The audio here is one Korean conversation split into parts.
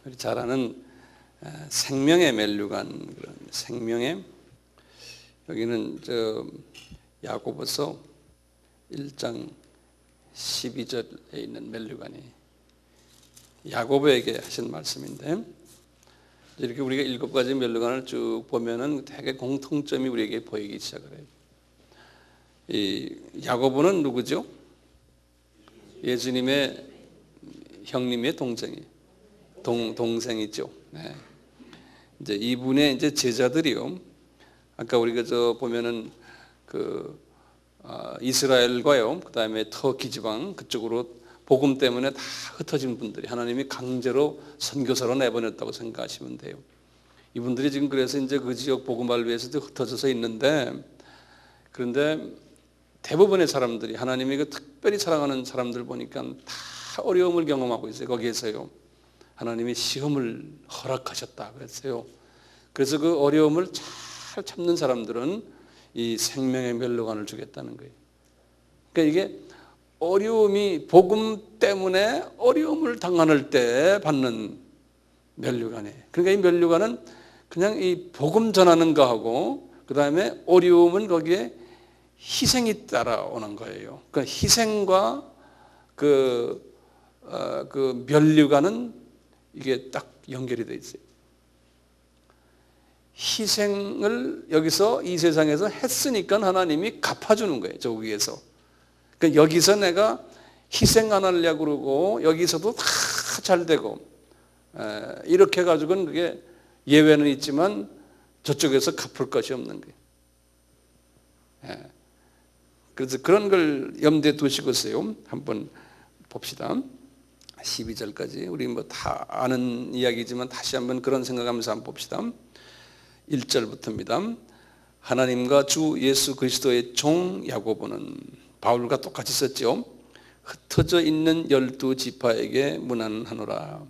우리 잘 아는 생명의 면류관, 그런 생명의, 여기는 야고보서 1장 12절에 있는 면류관이 야고보에게 하신 말씀인데, 이렇게 우리가 7가지 면류관을 쭉 보면은 되게 공통점이 우리에게 보이기 시작을 해요. 이 야고보는 누구죠? 예수님의 형님의 동생이죠. 네. 이제 이분의 이제 제자들이요. 아까 우리가 보면은 이스라엘과요, 그 다음에 터키 지방 그쪽으로 복음 때문에 다 흩어진 분들이 하나님이 강제로 선교사로 내보냈다고 생각하시면 돼요. 이분들이 지금 그래서 이제 그 지역 복음화를 위해서도 흩어져서 있는데, 그런데 대부분의 사람들이 하나님이 특별히 사랑하는 사람들 보니까 다 어려움을 경험하고 있어요. 거기에서요. 하나님이 시험을 허락하셨다 그랬어요. 그래서 그 어려움을 잘 참는 사람들은 이 생명의 면류관을 주겠다는 거예요. 그러니까 이게 어려움이 복음 때문에 어려움을 당할 때 받는 면류관이에요. 그러니까 이 면류관은 그냥 이 복음 전하는 거하고 그 다음에 어려움은 거기에 희생이 따라오는 거예요. 그 희생과 그 면류관은 이게 딱 연결이 돼 있어요. 희생을 여기서 이 세상에서 했으니까 하나님이 갚아주는 거예요. 저 위에서. 그러니까 여기서 내가 희생 안 하려고 그러고 여기서도 다 잘 되고 이렇게 해가지고는 그게 예외는 있지만 저쪽에서 갚을 것이 없는 거예요. 그래서 그런 걸 염두에 두시고서요. 한번 봅시다. 12절까지 우리 뭐 다 아는 이야기지만 다시 한번 그런 생각하면서 한번 봅시다. 1절부터입니다. 하나님과 주 예수 그리스도의 종 야고보는 바울과 똑같이 썼죠. 흩어져 있는 12지파에게 문안하노라.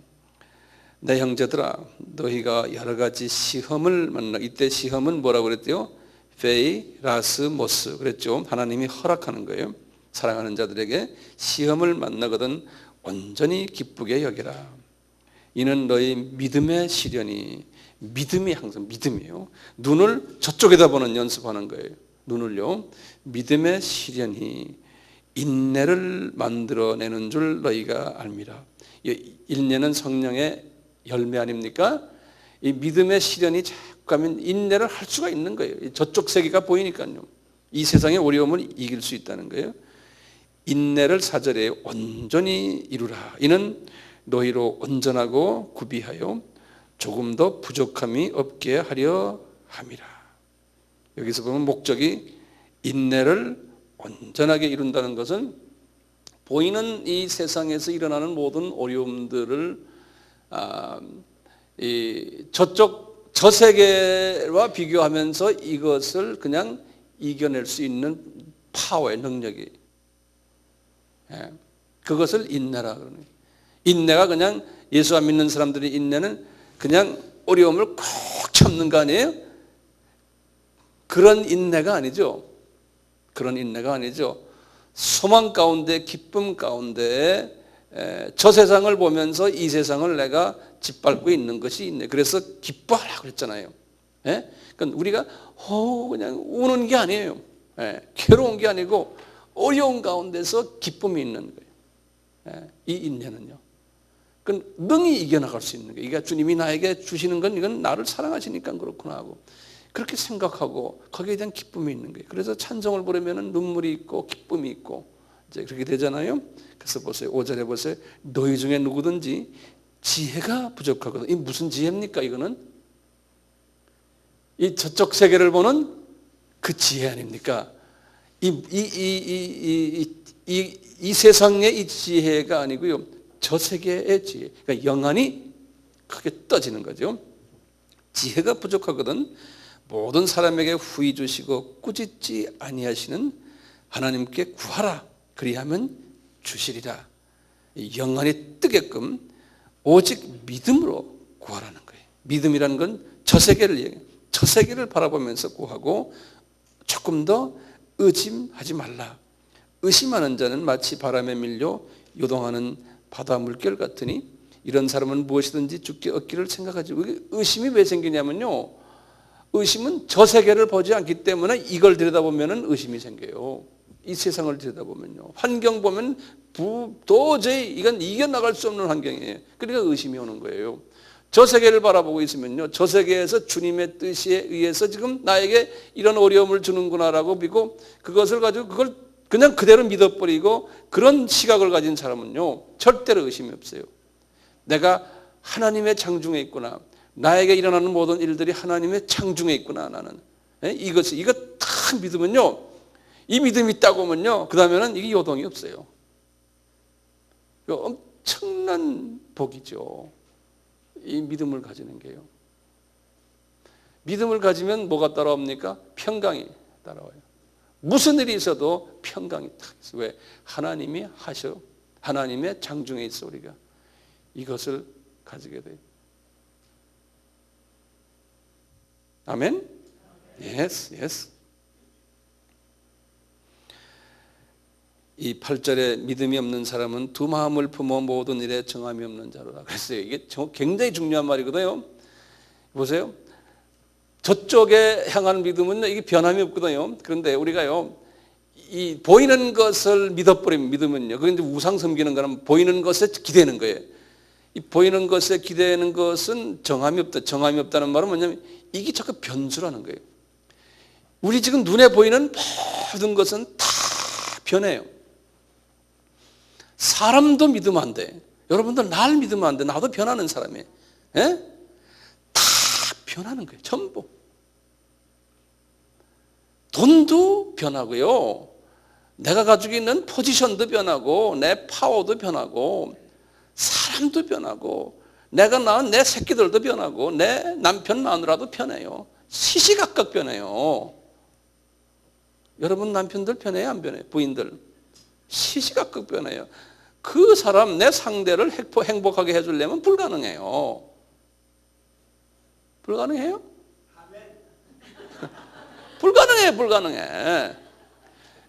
내 형제들아, 너희가 여러 가지 시험을 만나. 이때 시험은 뭐라고 그랬대요? 페이라스모스 그랬죠. 하나님이 허락하는 거예요. 사랑하는 자들에게 시험을 만나거든 온전히 기쁘게 여기라. 이는 너희 믿음의 시련이, 믿음이 항상 믿음이에요. 눈을 저쪽에다 보는 연습하는 거예요. 눈을요. 믿음의 시련이 인내를 만들어내는 줄 너희가 알미라. 인내는 성령의 열매 아닙니까? 이 믿음의 시련이 자꾸 가면 인내를 할 수가 있는 거예요. 저쪽 세계가 보이니까요. 이 세상의 어려움을 이길 수 있다는 거예요. 인내를 4절에 온전히 이루라. 이는 너희로 온전하고 구비하여 조금 더 부족함이 없게 하려 함이라. 여기서 보면 목적이 인내를 온전하게 이룬다는 것은 보이는 이 세상에서 일어나는 모든 어려움들을 저 세계와 비교하면서 이것을 그냥 이겨낼 수 있는 파워의 능력이, 그것을 인내라 그러는 거예요. 인내가 그냥 예수 안 믿는 사람들의 인내는 그냥 어려움을 꼭 참는 거 아니에요? 그런 인내가 아니죠. 그런 인내가 아니죠. 소망 가운데, 기쁨 가운데 저 세상을 보면서 이 세상을 내가 짓밟고 있는 것이 인내. 그래서 기뻐하라고 그랬잖아요. 그러니까 우리가 그냥 우는 게 아니에요. 괴로운 게 아니고 어려운 가운데서 기쁨이 있는 거예요. 이 인내는요. 그건 능히 이겨나갈 수 있는 거예요. 이게 주님이 나에게 주시는 건 이건 나를 사랑하시니까 그렇구나 하고 그렇게 생각하고 거기에 대한 기쁨이 있는 거예요. 그래서 찬송을 부르면 눈물이 있고 기쁨이 있고 이제 그렇게 되잖아요. 그래서 보세요. 5절에 보세요. 너희 중에 누구든지 지혜가 부족하거든. 이 무슨 지혜입니까? 이거는 이 저쪽 세계를 보는 그 지혜 아닙니까? 이 세상의 이 지혜가 아니고요. 저 세계의 지혜. 그러니까 영안이 크게 떠지는 거죠. 지혜가 부족하거든 모든 사람에게 후히 주시고 꾸짖지 아니하시는 하나님께 구하라. 그리하면 주시리라. 영안이 뜨게끔 오직 믿음으로 구하라는 거예요. 믿음이라는 건 저 세계를 얘기해요. 저 세계를 바라보면서 구하고 조금 더 의심하지 말라. 의심하는 자는 마치 바람에 밀려 요동하는 바다 물결 같으니 이런 사람은 무엇이든지 주께 얻기를 생각하지. 의심이 왜 생기냐면요, 의심은 저 세계를 보지 않기 때문에 이걸 들여다보면 의심이 생겨요. 이 세상을 들여다보면요, 환경 보면 도저히 이건 이겨나갈 수 없는 환경이에요. 그러니까 의심이 오는 거예요. 저 세계를 바라보고 있으면요, 저 세계에서 주님의 뜻에 의해서 지금 나에게 이런 어려움을 주는구나라고 믿고 그것을 가지고 그걸 그냥 그대로 믿어버리고, 그런 시각을 가진 사람은요 절대로 의심이 없어요. 내가 하나님의 창중에 있구나, 나에게 일어나는 모든 일들이 하나님의 창중에 있구나, 나는 이거 딱 믿으면요, 이 믿음이 있다고 하면요, 그 다음에는 이게 요동이 없어요. 엄청난 복이죠, 이 믿음을 가지는 게요. 믿음을 가지면 뭐가 따라옵니까? 평강이 따라와요. 무슨 일이 있어도 평강이 딱 있어. 왜? 하나님이 하셔. 하나님의 창중에 있어. 우리가 이것을 가지게 돼요. 아멘? Yes, yes. 이 8절에 믿음이 없는 사람은 두 마음을 품어 모든 일에 정함이 없는 자로다 그랬어요. 이게 굉장히 중요한 말이거든요. 보세요. 저쪽에 향한 믿음은 이게 변함이 없거든요. 그런데 우리가요, 이 보이는 것을 믿어버리면, 믿으면요, 그게 이제 우상 섬기는 거는 보이는 것에 기대는 거예요. 이 보이는 것에 기대는 것은 정함이 없다. 정함이 없다는 말은 뭐냐면 이게 자꾸 변수라는 거예요. 우리 지금 눈에 보이는 모든 것은 다 변해요. 사람도 믿으면 안 돼. 여러분들 날 믿으면 안 돼. 나도 변하는 사람이에요. 예? 다 변하는 거예요. 전부. 돈도 변하고요, 내가 가지고 있는 포지션도 변하고, 내 파워도 변하고, 사람도 변하고, 내가 낳은 내 새끼들도 변하고, 내 남편 마누라도 변해요. 시시각각 변해요. 여러분 남편들 변해요, 안 변해요? 부인들 시시각각 변해요. 그 사람, 내 상대를 행복하게 해주려면 불가능해요. 불가능해요? 불가능해.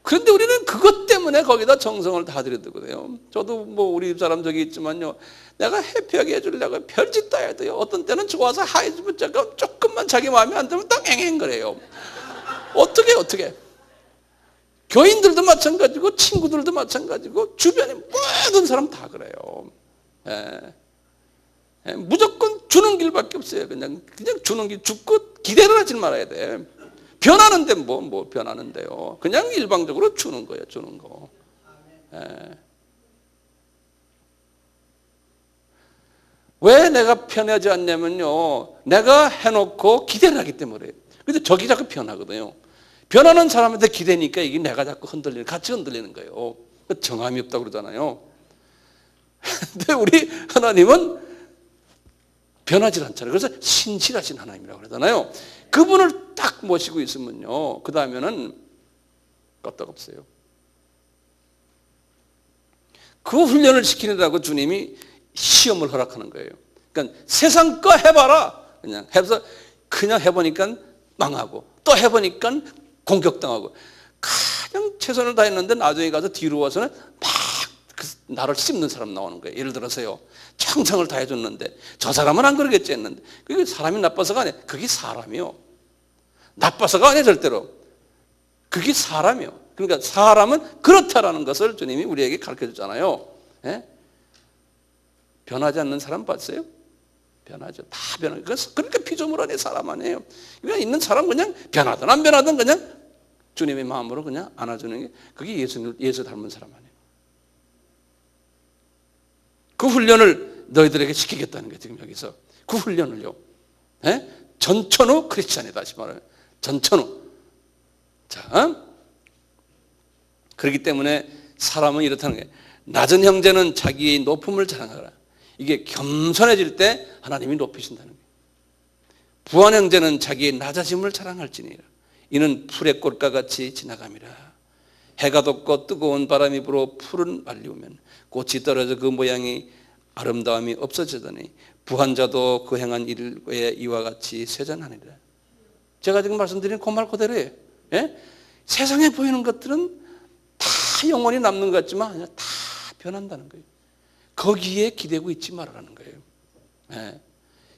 그런데 우리는 그것 때문에 거기다 정성을 다 들여두거든요. 저도 뭐 우리 집사람 저기 있지만요, 내가 해피하게 해주려고 별짓 다 해야 돼요. 어떤 때는 좋아서 하이즈면 조금만 자기 마음에 안 들면 딱 앵앵거려요. 어떻게 교인들도 마찬가지고, 친구들도 마찬가지고, 주변에 모든 사람 다 그래요. 무조건 주는 길밖에 없어요. 그냥 주는 길, 죽고 기대를 하지 말아야 돼. 변하는데 뭐 변하는데요. 그냥 일방적으로 주는 거예요, 주는 거. 왜 내가 편하지 않냐면요, 내가 해놓고 기대를 하기 때문에. 근데 저기 자꾸 변하거든요. 변하는 사람한테 기대니까 이게 내가 자꾸 같이 흔들리는 거예요. 정함이 없다고 그러잖아요. 근데 우리 하나님은 변하지 않잖아요. 그래서 신실하신 하나님이라고 그러잖아요. 그분을 딱 모시고 있으면요, 그 다음에는 끄떡없어요. 그 훈련을 시키느라고 주님이 시험을 허락하는 거예요. 그러니까 세상 거 해봐라. 그냥 해서 그냥 해보니까 망하고, 또 해보니까 공격당하고, 가장 최선을 다했는데 나중에 가서 뒤로 와서는 막 나를 씹는 사람 나오는 거예요. 예를 들어서요, 청성을 다 해줬는데 저 사람은 안 그러겠지 했는데, 그게 사람이 나빠서가 아니에요. 그게 사람이요. 나빠서가 아니에요, 절대로. 그게 사람이요. 그러니까 사람은 그렇다라는 것을 주님이 우리에게 가르쳐 주잖아요. 예? 변하지 않는 사람 봤어요? 변하죠. 다 변하죠. 그러니까 피조물안의 사람 아니에요. 그냥 있는 사람 그냥 변하든 안 변하든 그냥 주님의 마음으로 그냥 안아주는 게, 그게 예수 닮은 사람 아니에요. 그 훈련을 너희들에게 시키겠다는 거예요, 지금 여기서. 그 훈련을요. 예? 전천후 크리스찬이다, 다시 말하면. 전천후. 자, 그렇기 때문에 사람은 이렇다는 거예요. 낮은 형제는 자기의 높음을 자랑하라. 이게 겸손해질 때 하나님이 높이신다는 거예요. 부한 형제는 자기의 낮아짐을 자랑할지니라. 이는 풀의 꽃과 같이 지나감이라. 해가 돋고 뜨거운 바람이 불어 풀은 말리우면 꽃이 떨어져 그 모양이 아름다움이 없어지더니 부한 자도 그 행한 일에 이와 같이 쇠잔하니라. 제가 지금 말씀드린 그 말 그대로예요. 예? 세상에 보이는 것들은 다 영원히 남는 것 같지만 다 변한다는 거예요. 거기에 기대고 있지 말라는 거예요. 예.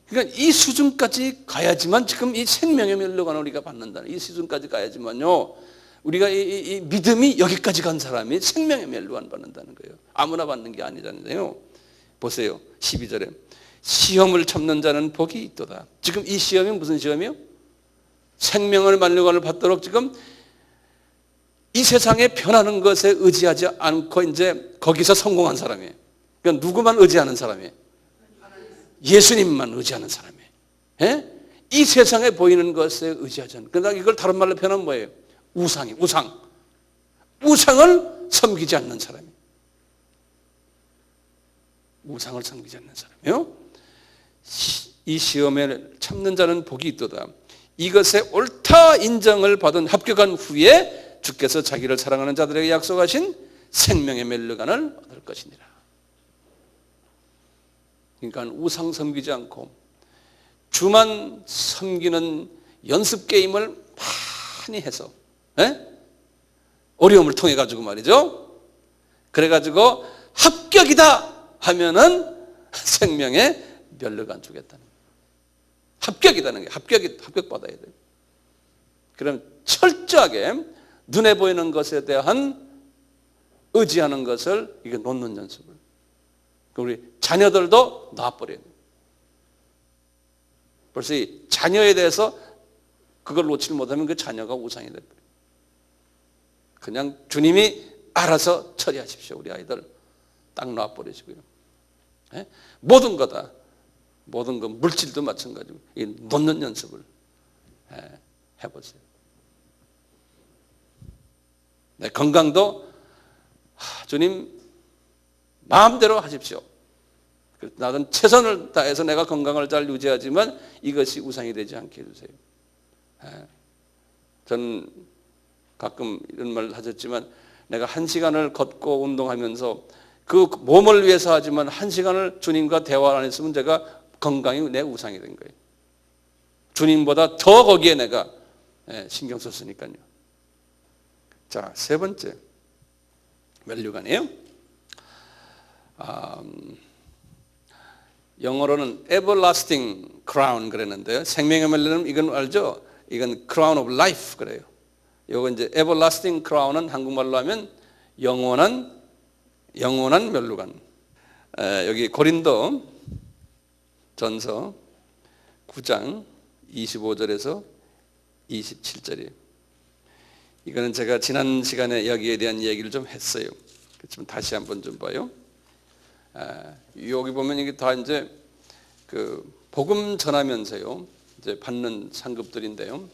그러니까 이 수준까지 가야지만 지금 이 생명의 멸류관을 우리가 받는다는, 이 수준까지 가야지만요 우리가 이 믿음이 여기까지 간 사람이 생명의 멸류관 받는다는 거예요. 아무나 받는 게 아니잖아요. 보세요. 12절에 시험을 참는 자는 복이 있도다. 지금 이 시험이 무슨 시험이요? 생명의 멸류관을 받도록 지금 이 세상에 변하는 것에 의지하지 않고 이제 거기서 성공한 사람이에요. 그러니까 누구만 의지하는 사람이에요? 예수님만 의지하는 사람이에요. 예? 이 세상에 보이는 것에 의지하지 않는. 그러니까 이걸 다른 말로 표현하면 뭐예요? 우상을 섬기지 않는 사람이에요. 우상을 섬기지 않는 사람이에요. 이 시험에 참는 자는 복이 있도다. 이것에 옳다 인정을 받은 합격한 후에 주께서 자기를 사랑하는 자들에게 약속하신 생명의 멸류관을 얻을 것이니라. 그러니까 우상 섬기지 않고 주만 섬기는 연습 게임을 많이 해서, 어려움을 통해 가지고 말이죠. 그래 가지고 합격이다 하면은 생명의 멸류관 주겠다는 거예요. 합격이다는 게 합격 받아야 돼요. 그럼 철저하게 눈에 보이는 것에 대한 의지하는 것을 이게 놓는 연습을. 우리 자녀들도 놔버려야 돼요. 벌써 이 자녀에 대해서 그걸 놓지 못하면 그 자녀가 우상이 돼버려요. 그냥 주님이 알아서 처리하십시오. 우리 아이들 딱 놔버리시고요. 모든 거다. 모든 거 물질도 마찬가지고 이 놓는 연습을 해보세요. 내 건강도 주님 마음대로 하십시오. 나는 최선을 다해서 내가 건강을 잘 유지하지만 이것이 우상이 되지 않게 해주세요. 저는 가끔 이런 말을 하셨지만 내가 1시간을 걷고 운동하면서 그 몸을 위해서 하지만 1시간을 주님과 대화 안 했으면 제가 건강이 내 우상이 된 거예요. 주님보다 더 거기에 내가 신경 썼으니까요. 자, 세 번째 멸류관이에요. 영어로는 everlasting crown 그랬는데요. 생명의 멸류관 이건 알죠? 이건 crown of life 그래요. 이거 이제 everlasting crown은 한국말로 하면 영원한 멸류관. 여기 고린도 전서 9장 25절에서 27절이에요. 이거는 제가 지난 시간에 여기에 대한 얘기를 좀 했어요. 그렇지만 다시 한번 좀 봐요. 여기 보면 이게 다 이제 그 복음 전하면서요, 이제 받는 상급들인데요.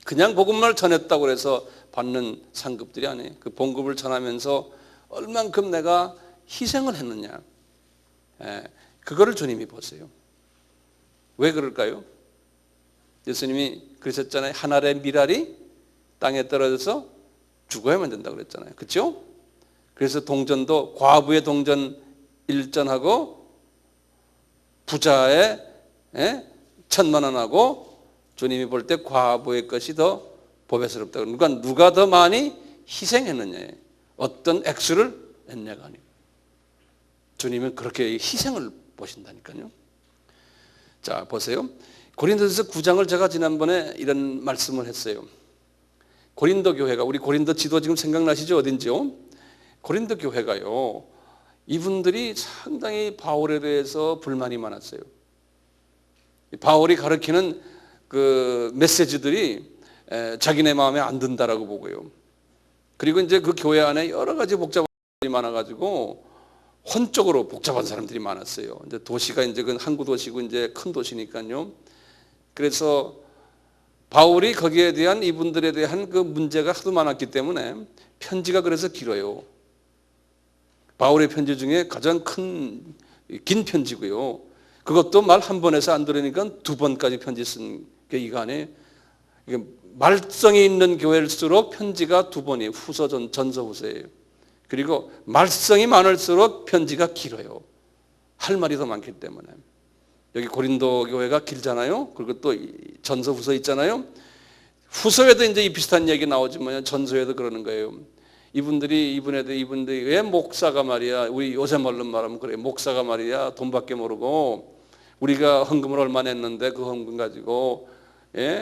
그냥 복음을 전했다고 해서 받는 상급들이 아니에요. 그 복음을 전하면서 얼만큼 내가 희생을 했느냐, 그거를 주님이 보세요. 왜 그럴까요? 예수님이 그러셨잖아요. 한 알의 밀알이 땅에 떨어져서 죽어야만 된다고 그랬잖아요. 그렇죠? 그래서 동전도 과부의 동전 1전하고 부자의 1,000만 원하고 주님이 볼 때 과부의 것이 더 보배스럽다. 그러니까 누가 더 많이 희생했느냐에 어떤 액수를 냈냐가 아니고 주님은 그렇게 희생을 보신다니까요. 자, 보세요. 고린도전서 9장을 제가 지난번에 이런 말씀을 했어요. 고린도 교회가, 우리 고린도 지도 지금 생각나시죠? 어딘지요? 고린도 교회가요, 이분들이 상당히 바울에 대해서 불만이 많았어요. 바울이 가르치는 그 메시지들이 자기네 마음에 안 든다라고 보고요. 그리고 이제 그 교회 안에 여러 가지 복잡한 일이 많아가지고 혼적으로 복잡한 사람들이 많았어요. 이제 도시가 이제 그 항구 도시고 이제 큰 도시니까요. 그래서 바울이 거기에 대한 이분들에 대한 그 문제가 하도 많았기 때문에 편지가 그래서 길어요. 바울의 편지 중에 가장 긴 편지고요. 그것도 말 한 번에서 안 들으니까 2번까지 편지 쓴 게 이거 아니에요. 이게 말썽이 있는 교회일수록 편지가 2번이에요. 후서, 전서, 후서예요. 그리고 말썽이 많을수록 편지가 길어요. 할 말이 더 많기 때문에. 여기 고린도 교회가 길잖아요. 그리고 또 전서, 후서 있잖아요. 후서에도 이제 이 비슷한 얘기 나오지만 전서에도 그러는 거예요. 이분들이 왜 목사가 말이야, 우리 요새 말로 말하면 그래, 목사가 말이야 돈밖에 모르고 우리가 헌금을 얼마 냈는데 그 헌금 가지고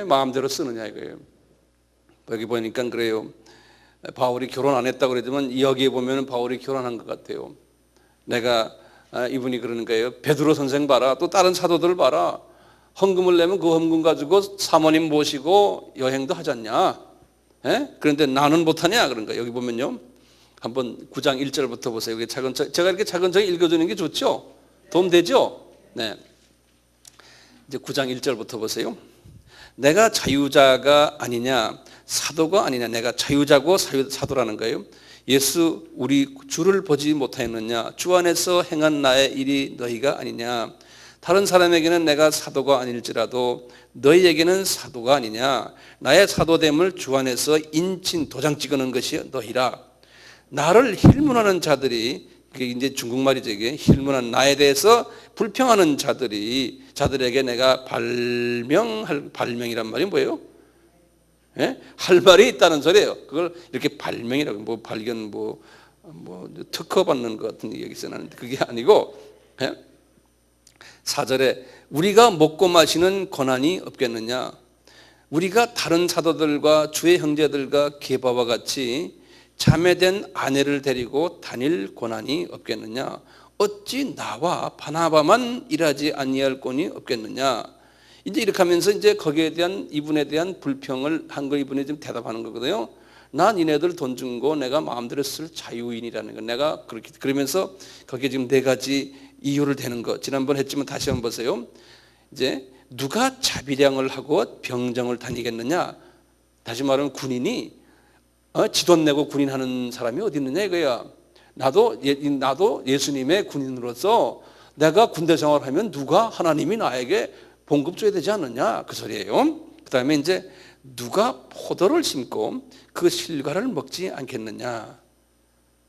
마음대로 쓰느냐 이거예요. 여기 보니까 그래요. 바울이 결혼 안 했다고 그러지만 여기에 보면 바울이 결혼한 것 같아요. 내가 이분이 그러는 거예요. 베드로 선생 봐라, 또 다른 사도들 봐라. 헌금을 내면 그 헌금 가지고 사모님 모시고 여행도 하잖냐. 그런데 나는 못하냐 그런 거예요. 여기 보면요, 한번 9장 1절부터 보세요. 제가 이렇게 차근차근 읽어주는 게 좋죠. 도움 되죠? 네. 이제 9장 1절부터 보세요. 내가 자유자가 아니냐, 사도가 아니냐. 내가 자유자고 사도라는 거예요. 예수 우리 주를 보지 못하였느냐, 주 안에서 행한 나의 일이 너희가 아니냐. 다른 사람에게는 내가 사도가 아닐지라도 너희에게는 사도가 아니냐. 나의 사도됨을 주 안에서 인친 도장 찍어놓은 것이 너희라. 나를 힐문하는 자들이, 그게 이제 중국말이죠. 이게 힐문한 나에 대해서 불평하는 자들에게 내가 발명이란 말이 뭐예요? 할 말이 있다는 소리예요. 그걸 이렇게 발명이라고, 뭐 발견, 뭐 특허 받는 것 같은 얘기 써놨는데 그게 아니고, 4절에 우리가 먹고 마시는 권한이 없겠느냐. 우리가 다른 사도들과 주의 형제들과 게바와 같이 자매된 아내를 데리고 다닐 권한이 없겠느냐. 어찌 나와 바나바만 일하지 아니할 권이 없겠느냐. 이제 이렇게 하면서 이제 거기에 대한, 이분에 대한 불평을 한 거 이분이 지금 대답하는 거거든요. 난 이네들 돈 준 거 내가 마음대로 쓸 자유인이라는 거. 내가 그렇게, 그러면서 거기에 지금 4가지 이유를 대는 거. 지난번 했지만 다시 한번 보세요. 이제 누가 자비량을 하고 병정을 다니겠느냐. 다시 말하면 군인이 지돈 내고 군인하는 사람이 어디 있느냐 이거야. 나도 예수님의 군인으로서 내가 군대 생활하면 누가 하나님이 나에게 봉급 줘야 되지 않느냐 그 소리예요. 그 다음에 이제 누가 포도를 심고 그 실과를 먹지 않겠느냐.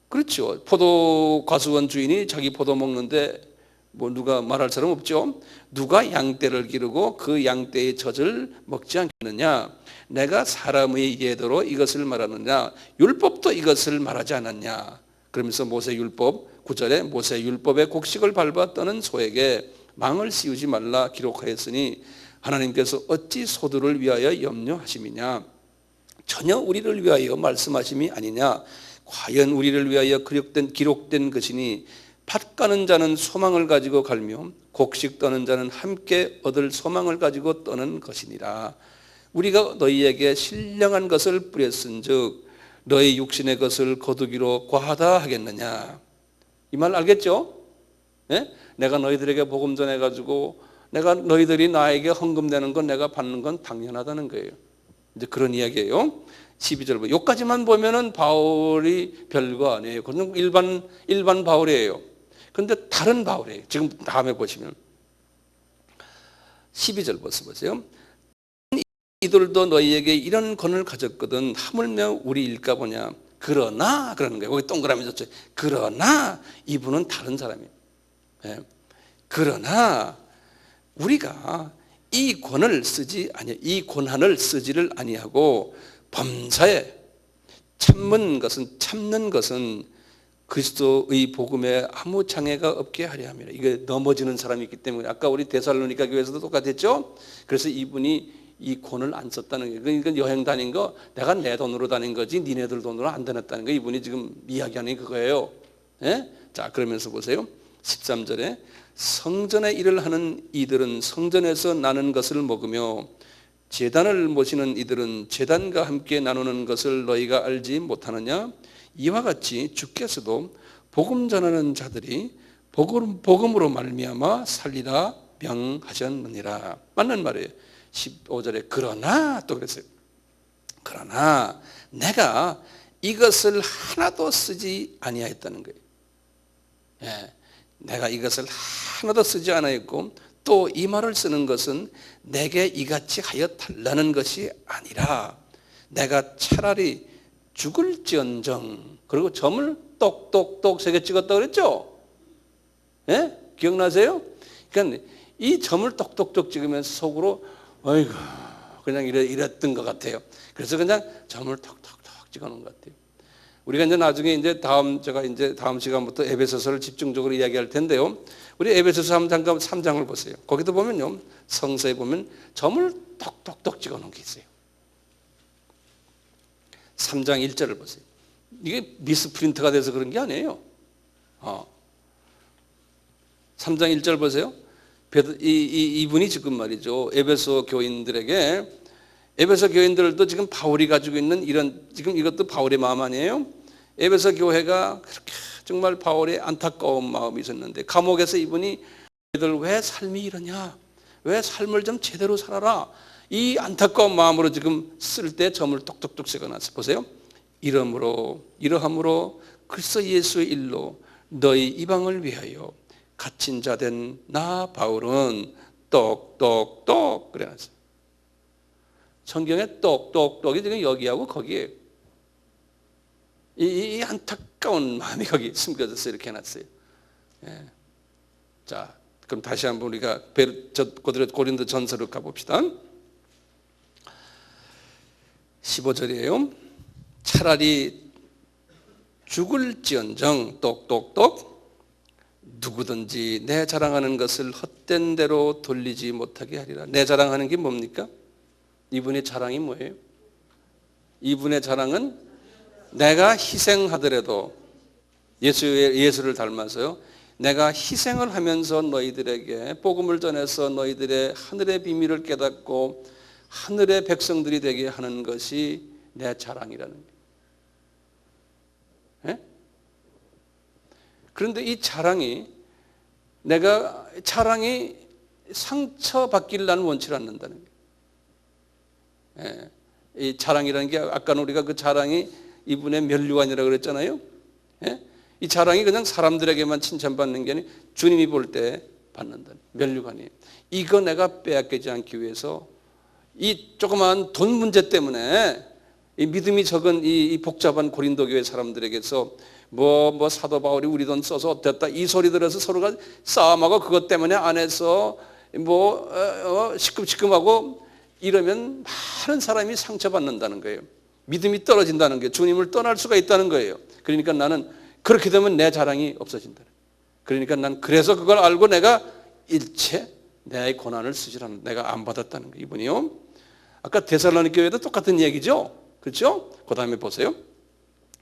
그렇죠. 포도 과수원 주인이 자기 포도 먹는데 뭐 누가 말할 사람 없죠. 누가 양떼를 기르고 그 양떼의 젖을 먹지 않겠느냐. 내가 사람의 예대로 이것을 말하느냐. 율법도 이것을 말하지 않았냐. 그러면서 모세율법 9절에 모세율법의 곡식을 밟아 떠는 소에게 망을 씌우지 말라 기록하였으니 하나님께서 어찌 소들을 위하여 염려하심이냐. 전혀 우리를 위하여 말씀하심이 아니냐. 과연 우리를 위하여 기록된 것이니 팥 가는 자는 소망을 가지고 갈며 곡식 떠는 자는 함께 얻을 소망을 가지고 떠는 것이니라. 우리가 너희에게 신령한 것을 뿌렸은즉 너희 육신의 것을 거두기로 과하다 하겠느냐. 이 말 알겠죠? 내가 너희들에게 복음 전해가지고 내가 너희들이 나에게 헌금 내는 건 내가 받는 건 당연하다는 거예요. 이제 그런 이야기예요. 12절 여기까지만 보면은 바울이 별거 아니에요. 그건 일반 바울이에요. 그런데 다른 바울이에요. 지금 다음에 보시면 12절 보세요. 이들도 너희에게 이런 권을 가졌거든 하물며 우리 일까 보냐. 그러나 그러는 거예요. 거기 동그라미 줬죠. 그러나 이분은 다른 사람이에요. 그러나 우리가 이 권을 쓰지 아니, 이 권한을 쓰지를 아니하고 범사에 참는 것은 그리스도의 복음에 아무 장애가 없게 하려 함이라. 이게 넘어지는 사람이 있기 때문에 아까 우리 데살로니가 교회에서도 똑같았죠. 그래서 이분이 이 권을 안 썼다는 거예요. 그러니까 여행 다닌 거 내가 내 돈으로 다닌 거지 니네들 돈으로 안 다녔다는 거 이분이 지금 이야기하는 그거예요. 자, 그러면서 보세요. 13절에 성전의 일을 하는 이들은 성전에서 나는 것을 먹으며 제단을 모시는 이들은 제단과 함께 나누는 것을 너희가 알지 못하느냐. 이와 같이 주께서도 복음 전하는 자들이 복음으로 말미암아 살리라 명하셨느니라. 맞는 말이에요. 15절에 그러나 또 그랬어요. 그러나 내가 이것을 하나도 쓰지 아니하였다는 거예요. 내가 이것을 하나도 쓰지 않았고 또 이 말을 쓰는 것은 내게 이같이 하여 달라는 것이 아니라 내가 차라리 죽을지언정. 그리고 점을 똑똑똑 3개 찍었다고 그랬죠? 기억나세요? 그러니까 이 점을 똑똑똑 찍으면서 속으로 어이구 그냥 이랬던 것 같아요. 그래서 그냥 점을 톡톡톡 찍어놓은 것 같아요. 우리가 이제 나중에 이제 제가 이제 다음 시간부터 에베소서를 집중적으로 이야기할 텐데요. 우리 에베소서 3장을 보세요. 거기도 보면요, 성서에 보면 점을 똑똑똑 찍어 놓은 게 있어요. 3장 1절을 보세요. 이게 미스프린트가 돼서 그런 게 아니에요. 3장 1절 보세요. 이분이 지금 말이죠, 에베소 교인들도 지금 바울이 가지고 있는 지금 이것도 바울의 마음 아니에요? 에베소 교회가 그렇게 정말 바울의 안타까운 마음이 있었는데, 감옥에서 이분이 너희들 왜 삶이 이러냐, 왜 삶을 좀 제대로 살아라, 이 안타까운 마음으로 지금 쓸 때 점을 똑똑똑 찍어놨어요. 보세요. 이러함으로 그리스도 예수의 일로 너희 이방을 위하여 갇힌 자 된 나 바울은 똑똑똑 그래놨어요. 성경에 똑똑똑이 지금 여기하고 거기에 이 안타까운 마음이 거기 숨겨져서 이렇게 해놨어요. 예. 자, 그럼 다시 한번 우리가 고린도 전서로 가봅시다. 15절이에요. 차라리 죽을지언정 똑똑똑 누구든지 내 자랑하는 것을 헛된 대로 돌리지 못하게 하리라. 내 자랑하는 게 뭡니까? 이분의 자랑이 뭐예요? 이분의 자랑은 내가 희생하더라도 예수를 닮아서요, 내가 희생을 하면서 너희들에게 복음을 전해서 너희들의 하늘의 비밀을 깨닫고 하늘의 백성들이 되게 하는 것이 내 자랑이라는 거예요. 예? 그런데 이 자랑이 상처받기를 나는 원치 않는다는 거예요. 예. 이 자랑이라는 게 아까 우리가 그 자랑이 이분의 면류관이라고 그랬잖아요. 예? 이 자랑이 그냥 사람들에게만 칭찬받는 게 아니라 주님이 볼 때 받는다. 면류관이에요. 이거 내가 빼앗기지 않기 위해서 이 조그마한 돈 문제 때문에 이 믿음이 적은 이 복잡한 고린도 교회 사람들에게서 뭐 사도 바울이 우리 돈 써서 어땠다 이 소리 들어서 서로가 싸움하고 그것 때문에 안에서 시큼시큼하고 이러면 많은 사람이 상처받는다는 거예요. 믿음이 떨어진다는 거예요. 주님을 떠날 수가 있다는 거예요. 그러니까 나는 그렇게 되면 내 자랑이 없어진다. 그러니까 난 그래서 그걸 알고 내가 일체 내 고난을 쓰지 않는, 내가 안 받았다는 거예요. 이분이요. 아까 데살로니가 교회도 똑같은 얘기죠. 그렇죠? 그 다음에 보세요.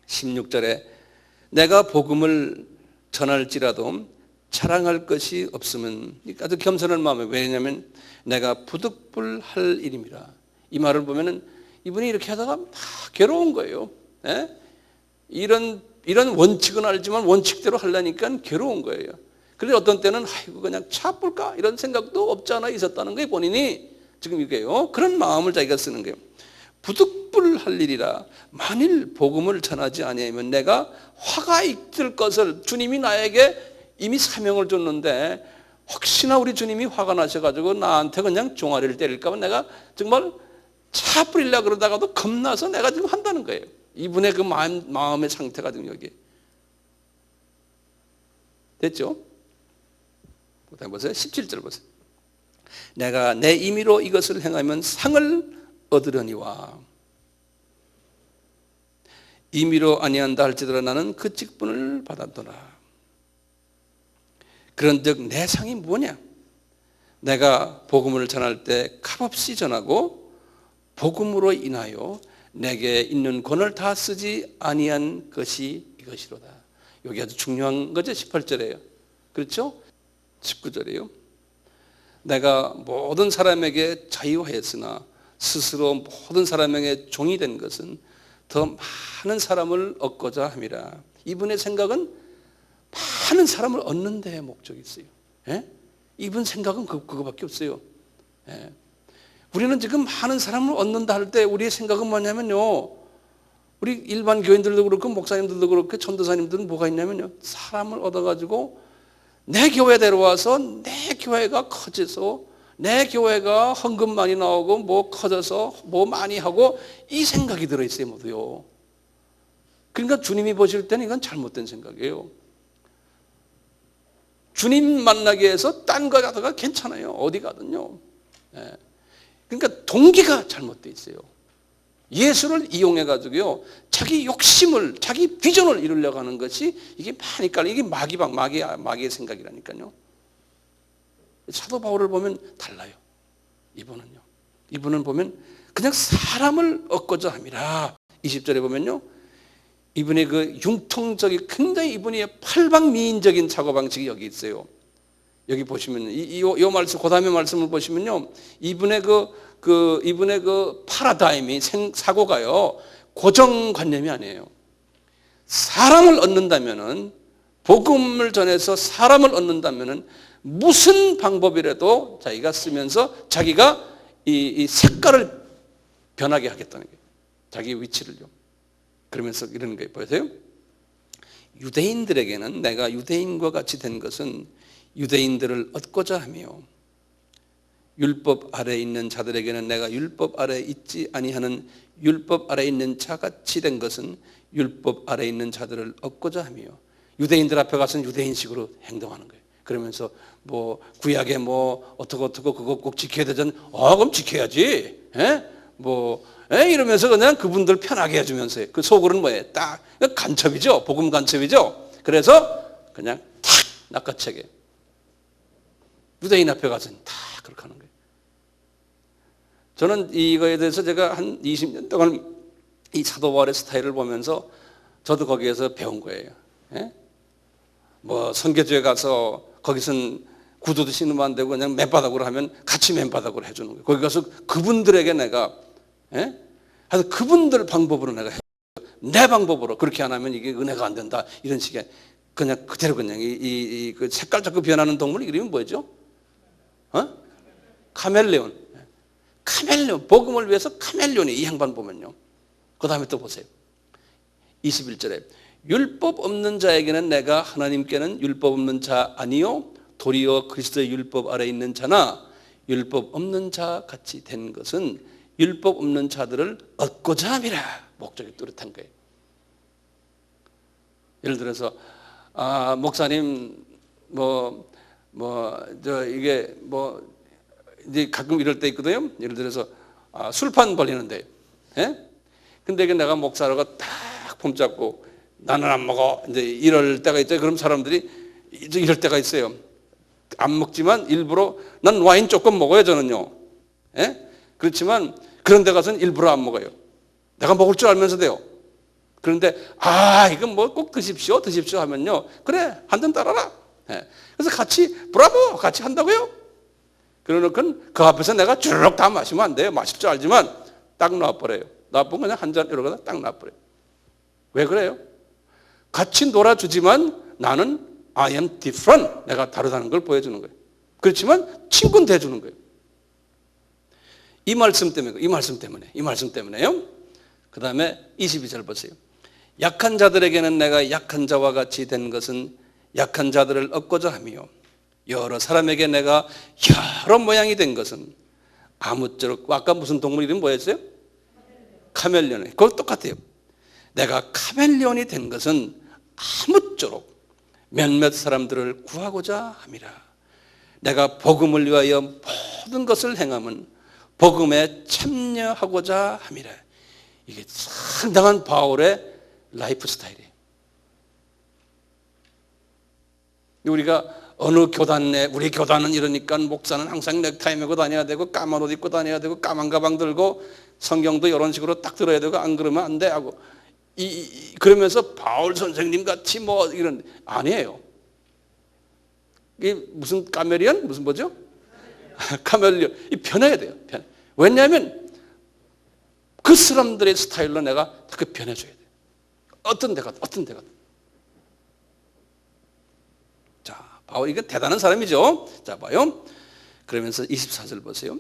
16절에 내가 복음을 전할지라도 자랑할 것이 없으면, 아주 겸손한 마음에, 왜냐하면 내가 부득불할 일임이라. 이 말을 보면은 이분이 이렇게 하다가 다 괴로운 거예요. 예? 이런 원칙은 알지만 원칙대로 하려니까 괴로운 거예요. 그런데 어떤 때는 아이고 그냥 차볼까 이런 생각도 없지 않아 있었다는 거예요. 본인이 지금 이게요. 그런 마음을 자기가 쓰는 거예요. 부득불할 일이라 만일 복음을 전하지 아니하면 내가 화가 있을 것을, 주님이 나에게 이미 사명을 줬는데 혹시나 우리 주님이 화가 나셔가지고 나한테 그냥 종아리를 때릴까 봐 내가 정말 차 뿌리려고 그러다가도 겁나서 내가 지금 한다는 거예요. 이분의 그 마음의 상태가 지금 여기 됐죠? 그다음 보세요. 17절 보세요. 내가 내 임의로 이것을 행하면 상을 얻으려니와 임의로 아니한다 할지라도 나는 그 직분을 받았더라. 그런즉 내 상이 뭐냐? 내가 복음을 전할 때 값없이 전하고 복음으로 인하여 내게 있는 권을 다 쓰지 아니한 것이 이것이로다. 여기 아주 중요한 거죠. 18절이에요. 그렇죠? 19절이에요. 내가 모든 사람에게 자유하였으나 스스로 모든 사람에게 종이 된 것은 더 많은 사람을 얻고자 함이라. 이분의 생각은 많은 사람을 얻는 데에 목적이 있어요. 예? 이분 생각은 그거밖에 없어요. 예. 우리는 지금 많은 사람을 얻는다 할 때 우리의 생각은 뭐냐면요, 우리 일반 교인들도 그렇고 목사님들도 그렇고 전도사님들은 뭐가 있냐면요, 사람을 얻어가지고 내 교회 데려와서 내 교회가 커져서 내 교회가 헌금 많이 나오고 뭐 커져서 뭐 많이 하고 이 생각이 들어있어요. 모두요. 그러니까 주님이 보실 때는 이건 잘못된 생각이에요. 주님 만나기 위해서 딴 거 가다가 괜찮아요. 어디 가든요. 예. 그러니까 동기가 잘못되어 있어요. 예수를 이용해 가지고요, 자기 욕심을, 자기 비전을 이루려고 하는 것이 이게 많이 깔려. 이게 마귀의 생각이라니까요. 사도 바울을 보면 달라요. 이분은 보면 그냥 사람을 얻고자 함이라. 20절에 보면요, 이분의 그 융통적인, 굉장히 이분의 팔방미인적인 사고방식이 여기 있어요. 여기 보시면 이 말씀, 그 다음에 말씀을 보시면요, 이분의 이분의 그 파라다임이, 사고가요, 고정관념이 아니에요. 사람을 얻는다면은, 복음을 전해서 사람을 얻는다면은 무슨 방법이라도 자기가 쓰면서 자기가 이 색깔을 변하게 하겠다는 거예요. 자기 위치를요. 그러면서 이러는 거예요. 보세요. 유대인들에게는 내가 유대인과 같이 된 것은 유대인들을 얻고자 하며, 율법 아래에 있는 자들에게는 내가 율법 아래에 있지 아니하는 율법 아래에 있는 자같이 된 것은 율법 아래에 있는 자들을 얻고자 하며, 유대인들 앞에 가서는 유대인식으로 행동하는 거예요. 그러면서 뭐 구약에 뭐 어떻고 그거 꼭 지켜야 되잖아. 그럼 지켜야지. 이러면서 그냥 그분들 편하게 해주면서, 그 속으로는 뭐예요? 딱 간첩이죠. 복음 간첩이죠. 그래서 그냥 탁 낚아채게. 유대인 앞에 가서는 다 그렇게 하는 거예요. 저는 이거에 대해서 제가 한 20년 동안 이 사도 바울의 스타일을 보면서 저도 거기에서 배운 거예요. 뭐 선교지에 가서 거기선 구두도 신으면 안 되고 그냥 맨바닥으로 하면 같이 맨바닥으로 해주는 거예요. 거기 가서 그분들에게 내가 하여튼 그분들 방법으로 내가 내 방법으로, 그렇게 안 하면 이게 은혜가 안 된다, 이런 식의, 그냥 그대로 그냥 그 색깔 자꾸 변하는 동물 이름이 뭐죠? 카멜레온. 복음을 위해서 카멜레온이, 이 양반 보면요. 그 다음에 또 보세요. 21절에 율법 없는 자에게는 내가 하나님께는 율법 없는 자 아니요 도리어 그리스도의 율법 아래 있는 자나, 율법 없는 자 같이 된 것은 율법 없는 자들을 얻고자 함이라. 목적이 뚜렷한 거예요. 예를 들어서 목사님 이제 가끔 이럴 때 있거든요. 예를 들어서 술판 벌리는데, 근데 이게 내가 목사로가 딱 폼잡고 나는 안 먹어, 이제 이럴 때가 있죠. 그럼 사람들이 이제 이럴 때가 있어요. 안 먹지만 일부러, 난 와인 조금 먹어요, 저는요. 그렇지만 그런 데 가서는 일부러 안 먹어요. 내가 먹을 줄 알면서도요. 그런데 이건 뭐 꼭 드십시오 하면요, 그래, 한 잔 따라라. 그래서 같이 브라보 같이 한다고요. 그러니까 그 앞에서 내가 주르륵 다 마시면 안 돼요. 마실 줄 알지만 딱 놔버려요. 놔보면 그냥 한 잔 이러고 딱 놔버려요. 왜 그래요? 같이 놀아주지만 나는 I am different, 내가 다르다는 걸 보여주는 거예요. 그렇지만 친구는 돼주는 거예요. 이 말씀 때문에요. 그 다음에 22절 보세요. 약한 자들에게는 내가 약한 자와 같이 된 것은 약한 자들을 얻고자 하며, 여러 사람에게 내가 여러 모양이 된 것은 아무쪼록, 아까 무슨 동물 이름 뭐였어요? 카멜레온. 그거 똑같아요. 내가 카멜레온이 된 것은 아무쪼록 몇몇 사람들을 구하고자 함이라. 내가 복음을 위하여 모든 것을 행함은 복음에 참여하고자 함이라. 이게 상당한 바울의 라이프 스타일이에요. 우리가 어느 교단에, 우리 교단은 이러니까 목사는 항상 넥타이 메고 다녀야 되고 까만 옷 입고 다녀야 되고 까만 가방 들고 성경도 이런 식으로 딱 들어야 되고 안 그러면 안 돼 하고 그러면서 바울 선생님 같이 뭐 이런, 아니에요. 이게 무슨 카멜리온? 무슨 뭐죠? 카멜리온. 변해야 돼요. 왜냐하면 그 사람들의 스타일로 내가 그 변해줘야 돼요. 어떤 데가. 자, 바울 이건 대단한 사람이죠. 자, 봐요. 그러면서 24절 보세요.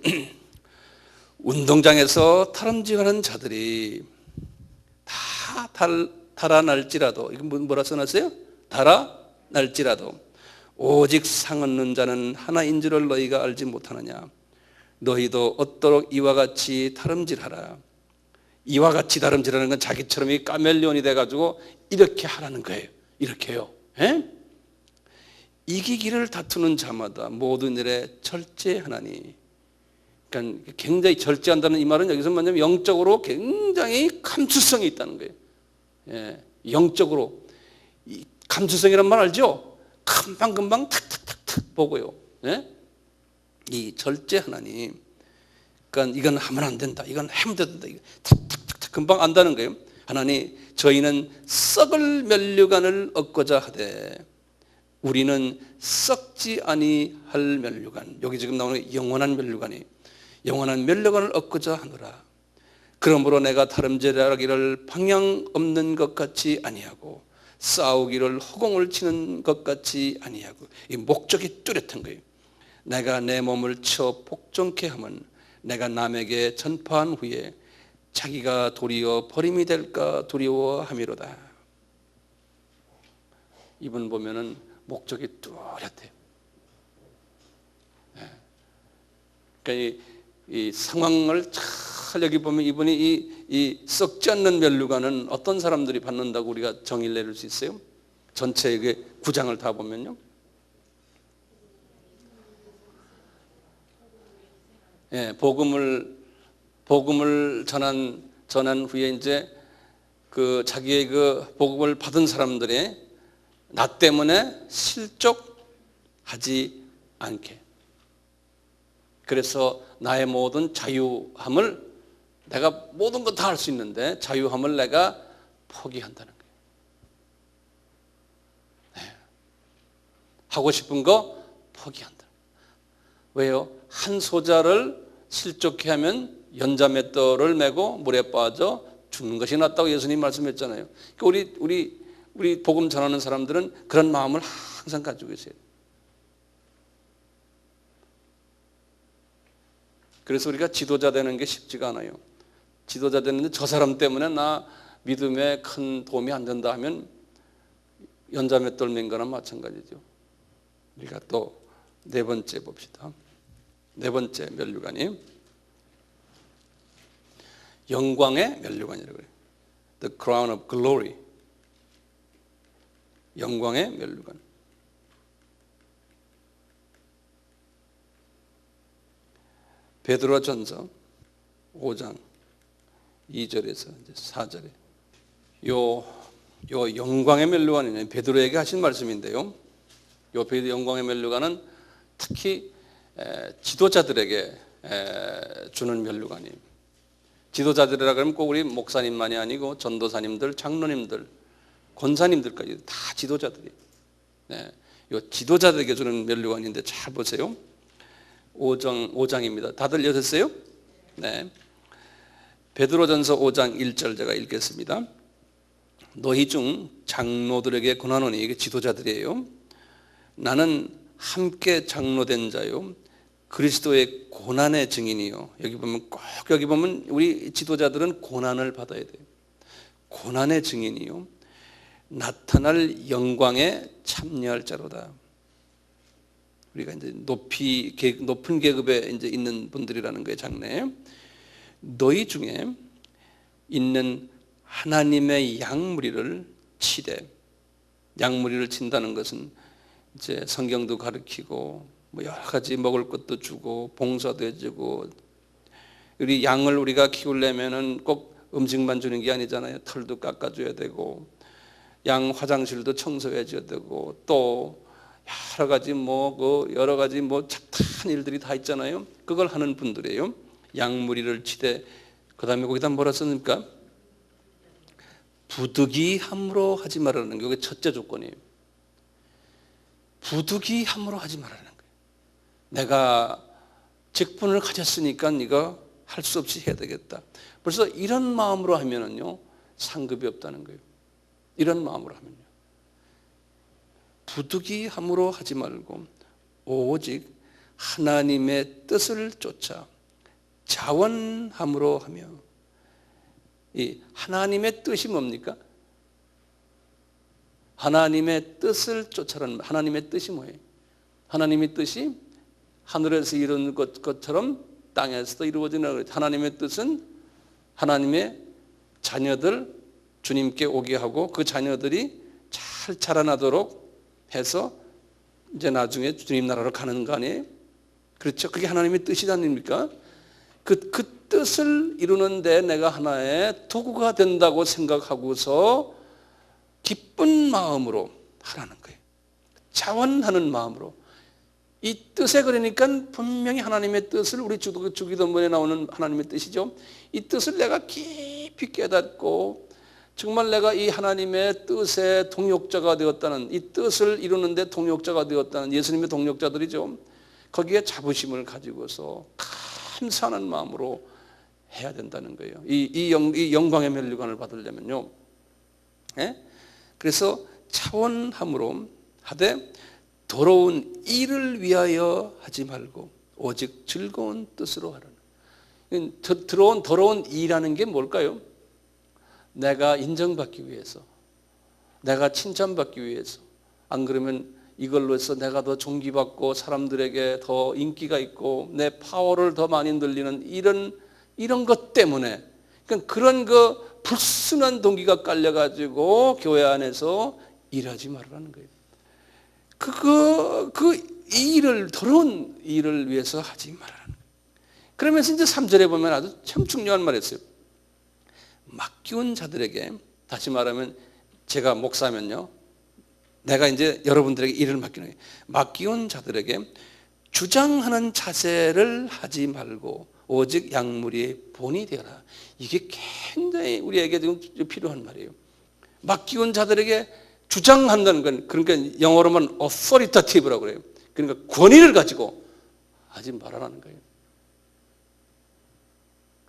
운동장에서 타람쥐하는 자들이 다 달아날지라도, 이건 뭐라 써놨어요? 달아날지라도 오직 상 얻는 자는 하나인 줄을 너희가 알지 못하느냐. 너희도 얻도록 이와 같이 다름질하라. 이와 같이 다름질하는 건 자기처럼 이 카멜레온이 돼가지고 이렇게 하라는 거예요. 이렇게요. 이기기를 다투는 자마다 모든 일에 철저하나니 그러니까 굉장히 절제한다는 이 말은 여기서 뭐냐면 영적으로 굉장히 감수성이 있다는 거예요. 예, 영적으로 이 감수성이란 말 알죠? 금방금방 탁탁탁탁 보고요. 예? 이 절제 하나님. 그러니까 이건 하면 안 된다. 이건 하면 된다. 탁탁탁탁 금방 안다는 거예요. 하나님, 저희는 썩을 면류관을 얻고자 하되 우리는 썩지 아니할 면류관. 여기 지금 나오는 영원한 면류관이 영원한 면류관을 얻고자 하노라. 그러므로 내가 다름질하기를 방향 없는 것 같이 아니하고 싸우기를 허공을 치는 것 같이 아니하고, 이 목적이 뚜렷한 거예요. 내가 내 몸을 쳐 복종케 하면 내가 남에게 전파한 후에 자기가 도리어 버림이 될까 두려워함이로다. 이분 보면은 목적이 뚜렷해요. 그러니까 이 상황을 잘 여기 보면 이분이 이 썩지 않는 면류관은 어떤 사람들이 받는다고 우리가 정의를 내릴 수 있어요? 전체 그 구장을 다 보면요. 예, 복음을 전한 후에 이제 그 자기의 그 복음을 받은 사람들의 나 때문에 실족하지 않게. 그래서 나의 모든 자유함을 내가 모든 것 다 할 수 있는데 자유함을 내가 포기한다는 거예요. 네. 하고 싶은 거 포기한다. 왜요? 한 소자를 실족해 하면 연자맷돌을 메고 물에 빠져 죽는 것이 낫다고 예수님 말씀했잖아요. 그러니까 우리 복음 전하는 사람들은 그런 마음을 항상 가지고 계세요. 그래서 우리가 지도자 되는 게 쉽지가 않아요. 지도자 되는데 저 사람 때문에 나 믿음에 큰 도움이 안 된다 하면 연자맷돌 맨 거나 마찬가지죠. 우리가 또 네 번째 봅시다. 네 번째 면류관이 영광의 면류관이라고 그래요. The crown of glory. 영광의 면류관. 베드로전서 5장 2절에서 4절에 요 영광의 면류관은 베드로에게 하신 말씀인데요. 요 영광의 면류관은 특히 지도자들에게 주는 면류관이에요. 지도자들이라 그러면 꼭 우리 목사님만이 아니고 전도사님들, 장로님들, 권사님들까지 다 지도자들이에요. 네, 요 지도자들에게 주는 면류관인데 잘 보세요. 5장입니다. 다들 읽으셨어요? 네. 베드로전서 5장 1절 제가 읽겠습니다. 너희 중 장로들에게 권하노니, 이게 지도자들이에요. 나는 함께 장로된 자요 그리스도의 고난의 증인이요. 여기 보면 우리 지도자들은 고난을 받아야 돼요. 고난의 증인이요 나타날 영광에 참여할 자로다. 우리가 이제 높은 계급에 이제 있는 분들이라는 거예요, 장래. 너희 중에 있는 하나님의 양무리를 치되, 양무리를 친다는 것은 이제 성경도 가르치고 뭐 여러 가지 먹을 것도 주고 봉사도 해주고, 우리 양을 우리가 키우려면은 꼭 음식만 주는 게 아니잖아요. 털도 깎아줘야 되고 양 화장실도 청소해줘야 되고 또 여러 가지 착한 일들이 다 있잖아요. 그걸 하는 분들이에요. 양무리를 치되, 그 다음에 거기다 뭐라 썼습니까? 부득이함으로 하지 말라는 게 이게 첫째 조건이에요. 부득이함으로 하지 말라는 거예요. 내가 직분을 가졌으니까 이거 할 수 없이 해야 되겠다. 벌써 이런 마음으로 하면은요 상급이 없다는 거예요. 이런 마음으로 하면요. 부득이함으로 하지 말고 오직 하나님의 뜻을 쫓아 자원함으로 하며. 이 하나님의 뜻이 뭡니까? 하나님의 뜻을 쫓아라는, 하나님의 뜻이 뭐예요? 하나님의 뜻이 하늘에서 이루는 것처럼 땅에서도 이루어지는 거예요. 하나님의 뜻은 하나님의 자녀들 주님께 오게 하고 그 자녀들이 잘 자라나도록 해서 이제 나중에 주님 나라로 가는 거 아니에요? 그렇죠? 그게 하나님의 뜻이 아닙니까? 그 뜻을 이루는데 내가 하나의 도구가 된다고 생각하고서 기쁜 마음으로 하라는 거예요. 자원하는 마음으로. 이 뜻에 그러니까 분명히 하나님의 뜻을 우리 주기도문에 나오는 하나님의 뜻이죠. 이 뜻을 내가 깊이 깨닫고 정말 내가 이 하나님의 뜻의 동역자가 되었다는, 이 뜻을 이루는데 동역자가 되었다는 예수님의 동역자들이죠. 거기에 자부심을 가지고서 감사하는 마음으로 해야 된다는 거예요. 이 영광의 면류관을 받으려면요. 예? 그래서 차원함으로 하되 더러운 일을 위하여 하지 말고 오직 즐거운 뜻으로 하라는. 더러운 일이라는 게 뭘까요? 내가 인정받기 위해서, 내가 칭찬받기 위해서, 안 그러면 이걸로 해서 내가 더 존귀받고 사람들에게 더 인기가 있고 내 파워를 더 많이 늘리는 이런 것 때문에, 그러니까 그런 그 불순한 동기가 깔려가지고 교회 안에서 일하지 말라는 거예요. 이 일을, 더러운 일을 위해서 하지 말라는 거예요. 그러면서 이제 3절에 보면 아주 참 중요한 말 했어요. 맡기운 자들에게, 다시 말하면 제가 목사면요, 내가 이제 여러분들에게 일을 맡기는 거예요. 맡기운 자들에게 주장하는 자세를 하지 말고 오직 양무리의 본이 되어라. 이게 굉장히 우리에게 지금 필요한 말이에요. 맡기운 자들에게 주장한다는 건, 그러니까 영어로는 authoritative라고 그래요. 그러니까 권위를 가지고 하지 말라는 거예요.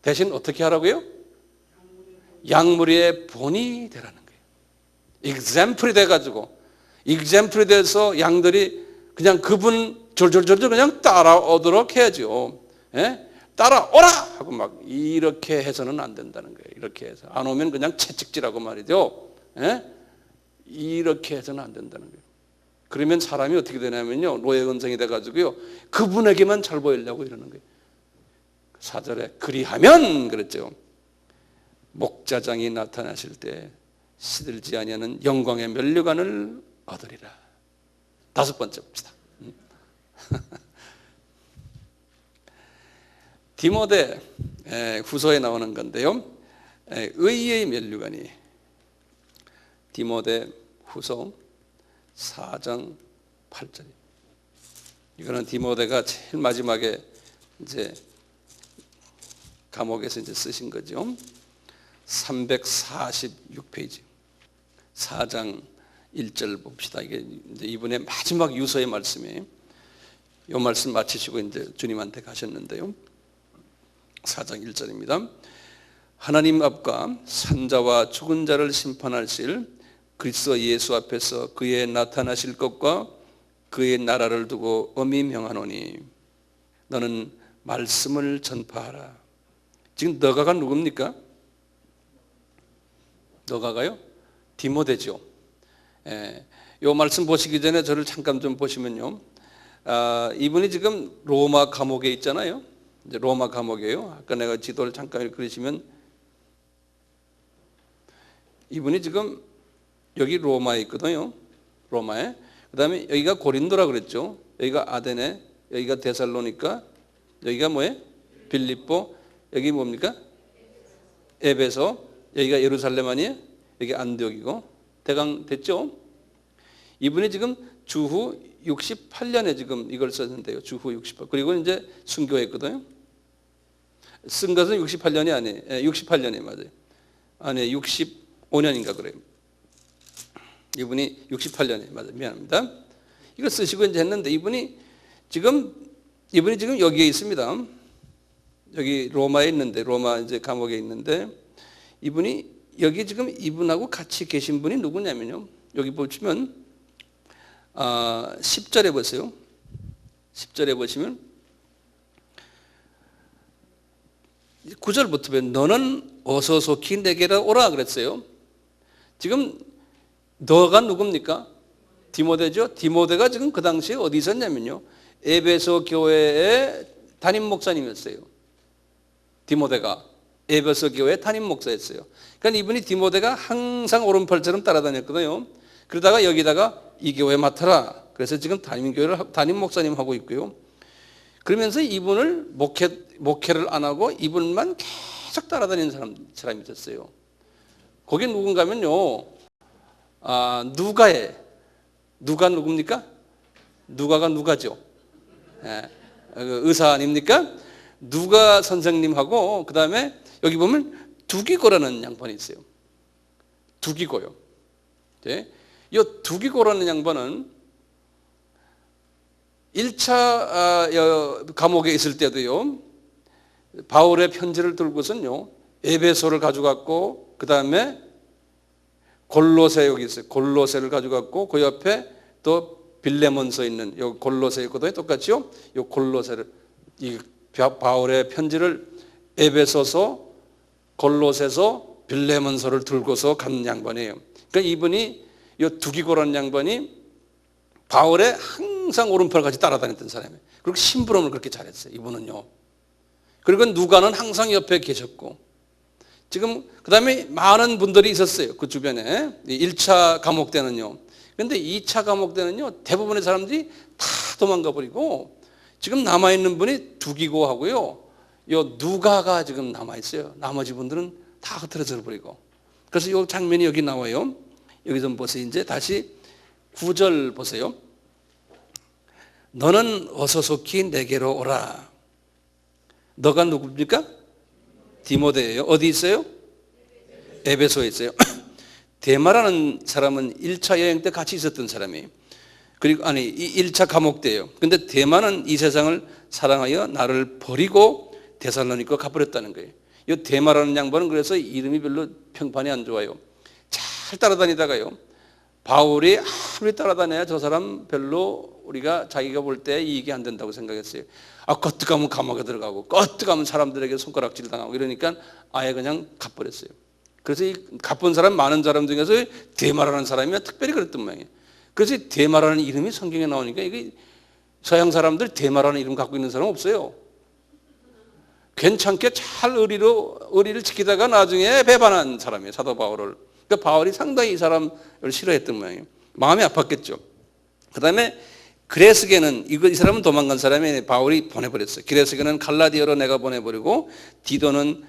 대신 어떻게 하라고요? 양무리의 본이 되라는 거예요. example이 돼가지고, example이 돼서 양들이 그냥 그분 졸졸졸졸 그냥 따라오도록 해야죠. 예? 따라오라! 하고 막 이렇게 해서는 안 된다는 거예요. 이렇게 해서. 안 오면 그냥 채찍질하고 말이죠. 예? 이렇게 해서는 안 된다는 거예요. 그러면 사람이 어떻게 되냐면요, 노예근성이 돼가지고요, 그분에게만 잘 보이려고 이러는 거예요. 4절에 그리하면 그랬죠. 목자장이 나타나실 때 시들지 아니하는 영광의 면류관을 얻으리라. 5번째 봅시다. 디모데 후서에 나오는 건데요, 의의 면류관이 디모데 후서 4장 8절. 이거는 디모데가 제일 마지막에 이제 감옥에서 이제 쓰신 거죠. 346페이지 4장 1절 봅시다. 이게 이제 이분의 마지막 유서의 말씀이에요. 이 말씀 마치시고 이제 주님한테 가셨는데요. 4장 1절입니다. 하나님 앞과 산자와 죽은 자를 심판하실 그리스도 예수 앞에서 그의 나타나실 것과 그의 나라를 두고 엄히 명하노니 너는 말씀을 전파하라. 지금 너가가 누굽니까? 너가가요? 디모데죠. 이 말씀 보시기 전에 저를 잠깐 좀 보시면요, 이분이 지금 로마 감옥에 있잖아요. 이제 로마 감옥이에요. 아까 내가 지도를 잠깐 그리시면 이분이 지금 여기 로마에 있거든요. 로마에. 그 다음에 여기가 고린도라 그랬죠. 여기가 아데네, 여기가 데살로니가, 여기가 뭐예요? 빌립보, 여기 뭡니까? 에베소, 여기가 예루살렘 아니에요? 여기 안디옥이고, 대강 됐죠? 이분이 지금 주후 68년에 지금 이걸 썼는데요. 주후 68. 그리고 이제 순교했거든요. 쓴 것은 68년이 아니에요. 68년이 맞아요. 아니, 65년인가 그래요. 이분이 68년에 맞아요. 미안합니다. 이거 쓰시고 이제 했는데 이분이 지금 여기에 있습니다. 여기 로마에 있는데, 로마 이제 감옥에 있는데, 이분이 여기 지금 이분하고 같이 계신 분이 누구냐면요, 여기 보시면 10절에 보세요. 10절에 보시면 9절부터 보면 너는 어서 속히 내게로 오라 그랬어요. 지금 너가 누굽니까? 디모데죠. 디모데가 지금 그 당시에 어디 있었냐면요, 에베소 교회의 담임 목사님이었어요. 디모데가 에베소 교회 담임 목사였어요. 그러니까 이분이 디모데가 항상 오른팔처럼 따라다녔거든요. 그러다가 여기다가 이 교회 맡아라. 그래서 지금 담임 목사님 하고 있고요. 그러면서 이분을 목회를 안 하고 이분만 계속 따라다니는 사람이 있었어요. 거기 누군가면요, 누가 누굽니까? 누가가 누가죠? 예, 의사 아닙니까? 누가 선생님하고 그 다음에 여기 보면 두기고라는 양반이 있어요. 두기고요. 네? 이 두기고라는 양반은 1차 감옥에 있을 때도요, 바울의 편지를 들고선요, 에베소를 가져갔고, 그 다음에 골로새 여기 있어요. 골로새를 가져갔고, 그 옆에 또 빌레몬서 있는 요 골로새 있거든요. 똑같이요. 요 골로새를, 이 바울의 편지를 에베소서, 골로새서, 빌레몬서를 들고서 간 양반이에요. 그러니까 이분이 요 두기고라는 양반이 바울의 항상 오른팔 같이 따라다녔던 사람이에요. 그리고 심부름을 그렇게 잘했어요. 이분은요. 그리고 누가는 항상 옆에 계셨고, 지금 그 다음에 많은 분들이 있었어요. 그 주변에 1차 감옥 때는요. 그런데 2차 감옥 때는요, 대부분의 사람들이 다 도망가 버리고 지금 남아있는 분이 두기고하고요, 요 누가가 지금 남아있어요. 나머지 분들은 다 흩어져 버리고. 그래서 이 장면이 여기 나와요. 여기 좀 보세요. 이제 다시 9절 보세요. 너는 어서 속히 내게로 오라. 너가 누굽니까? 디모데예요. 어디 있어요? 에베소에 있어요. 데마라는 사람은 1차 여행 때 같이 있었던 사람이에요. 그리고 1차 감옥 때예요. 근데 데마는 이 세상을 사랑하여 나를 버리고 데살로니가 가버렸다는 거예요. 이 데마라는 양반은 그래서 이름이 별로 평판이 안 좋아요. 잘 따라다니다가요, 바울이 아무리 따라다녀야 저 사람 별로 우리가 자기가 볼 때 이익이 안 된다고 생각했어요. 껐득하면 감옥에 들어가고 껐득하면 사람들에게 손가락질 당하고 이러니까 아예 그냥 가버렸어요. 그래서 이 가쁜 사람 많은 사람 중에서 데마라는 사람이 특별히 그랬던 모양이에요. 그래서 데마라는 이름이 성경에 나오니까 이게 서양 사람들 데마라는 이름 갖고 있는 사람 없어요. 괜찮게 잘 의리를 지키다가 나중에 배반한 사람이에요. 사도 바울을. 그러니까 바울이 상당히 이 사람을 싫어했던 모양이에요. 마음이 아팠겠죠. 그 다음에 그레스게는 이 사람은 도망간 사람이 바울이 보내버렸어요. 그레스게는 갈라디아로 내가 보내버리고 디도는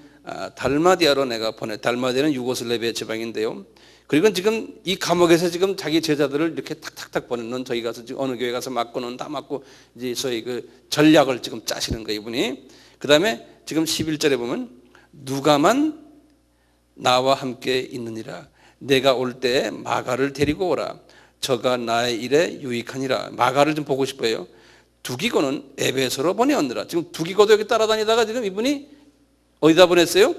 달마디아로 내가 달마디아는 유고슬라비아 지방인데요. 그리고 지금 이 감옥에서 지금 자기 제자들을 이렇게 탁탁탁 보내는, 저희 가서 지금 어느 교회 가서 맞고는 다 맞고 이제 소위 그 전략을 지금 짜시는 거예요, 이분이. 그 다음에 지금 11절에 보면 누가만 나와 함께 있느니라. 내가 올 때 마가를 데리고 오라. 저가 나의 일에 유익하니라. 마가를 좀 보고 싶어요. 두기고는 에베소로 보내었느라. 지금 두기고도 여기 따라다니다가 지금 이분이 어디다 보냈어요?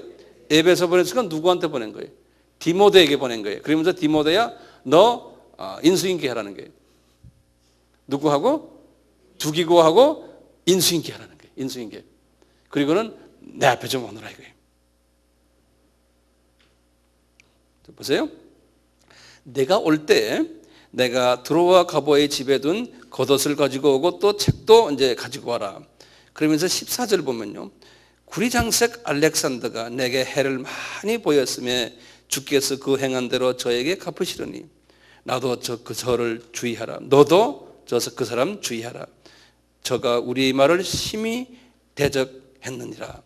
에베소 보냈으니까 누구한테 보낸 거예요? 디모데에게 보낸 거예요. 그러면서 디모데야 너 인수인계 하라는 거예요. 누구하고? 두기고하고 인수인계 하라는 거예요. 인수인계. 그리고는 내 앞에 좀 오너라 이거예요. 보세요. 내가 올 때 내가 드로아 가보의 집에 둔 겉옷을 가지고 오고 또 책도 이제 가지고 와라. 그러면서 14절 보면요, 구리장색 알렉산더가 내게 해를 많이 보였음에 주께서 그 행한 대로 저에게 갚으시려니 나도 저를 주의하라. 너도 그 사람 주의하라. 저가 우리 말을 심히 대적했느니라.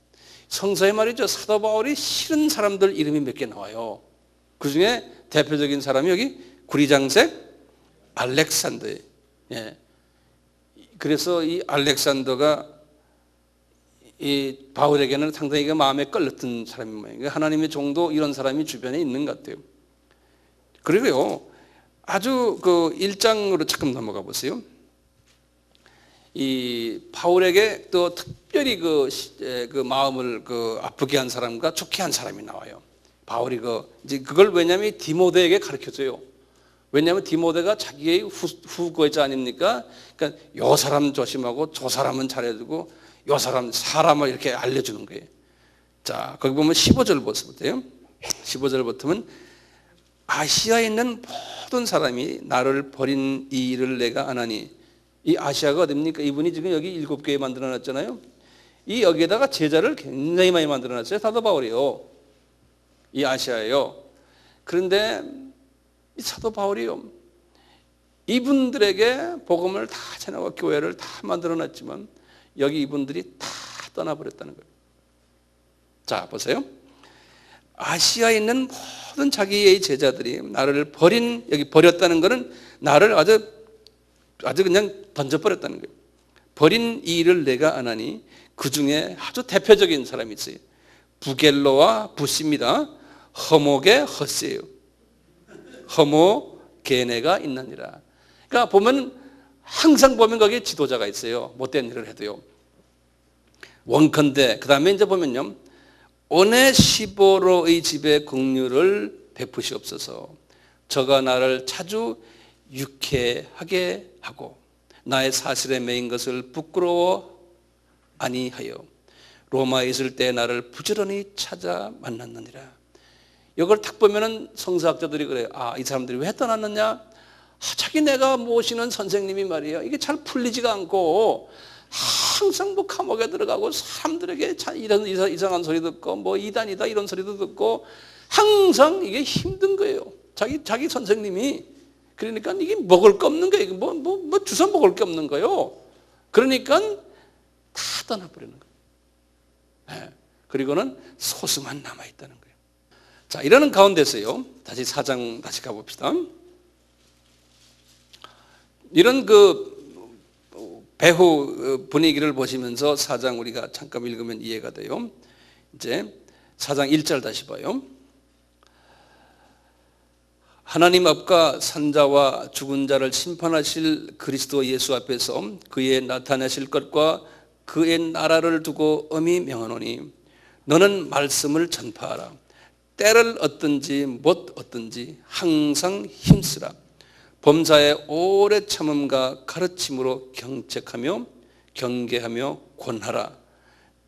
성서에 말이죠, 사도 바울이 싫은 사람들 이름이 몇 개 나와요. 그 중에 대표적인 사람이 여기 구리장색 알렉산더예요. 예. 그래서 이 알렉산더가 이 바울에게는 상당히 마음에 끌렸던 사람인 모양이에요. 하나님의 종도 이런 사람이 주변에 있는 것 같아요. 그리고요, 아주 그 1장으로 조금 넘어가 보세요. 이 바울에게 또 특별히 그 마음을 아프게 한 사람과 좋게 한 사람이 나와요. 바울이 이제 그걸 왜냐하면 디모데에게 가르쳐줘요. 왜냐하면 디모데가 자기의 후계자 아닙니까? 그러니까 요 사람 조심하고 저 사람은 잘해주고 요 사람을 이렇게 알려주는 거예요. 자, 거기 보면 15절 보세요. 15절 보면 아시아에 있는 모든 사람이 나를 버린 이 일을 내가 안 하니. 이 아시아가 어딥니까? 이분이 지금 여기 7교회 만들어놨잖아요. 이 여기에다가 제자를 굉장히 많이 만들어놨어요. 사도 바울이요. 이 아시아예요. 그런데 이 사도 바울이요, 이분들에게 복음을 다 전하고 교회를 다 만들어놨지만 여기 이분들이 다 떠나버렸다는 거예요. 자, 보세요. 아시아에 있는 모든 자기의 제자들이 나를 여기 버렸다는 것은 나를 아주 그냥 던져버렸다는 거예요. 버린 이 일을 내가 안 하니 그 중에 아주 대표적인 사람이 있어요. 부겔로와 부시입니다. 허목의 허씨예요. 허모게네가 있느니라. 그러니까 항상 보면 거기에 지도자가 있어요. 못된 일을 해도요. 원컨대 그 다음에 이제 보면요, 오네시보로의 집에 긍휼을 베푸시옵소서. 저가 나를 자주 유쾌하게 하고 나의 사실에 매인 것을 부끄러워 아니하여 로마에 있을 때 나를 부지런히 찾아 만났느니라. 이걸 딱 보면은 성서학자들이 그래요. 이 사람들이 왜 떠났느냐? 자기 내가 모시는 선생님이 말이에요, 이게 잘 풀리지가 않고 항상 감옥에 들어가고 사람들에게 이런 이상한 소리 듣고 이단이다 이런 소리도 듣고 항상 이게 힘든 거예요. 자기 선생님이. 그러니까 이게 먹을 거 없는 거예요. 뭐 주워 먹을 게 없는 거예요. 그러니까 다 떠나버리는 거예요. 네. 그리고는 소수만 남아있다는 거예요. 자, 이러는 가운데서요, 다시 4장 다시 가봅시다. 이런 배후 분위기를 보시면서 4장 우리가 잠깐 읽으면 이해가 돼요. 이제 4장 1절 다시 봐요. 하나님 앞과 산자와 죽은 자를 심판하실 그리스도 예수 앞에서 그의 나타나실 것과 그의 나라를 두고 엄히 명하노니 너는 말씀을 전파하라. 때를 얻든지 못 얻든지 항상 힘쓰라. 범사의 오래 참음과 가르침으로 경책하며 경계하며 권하라.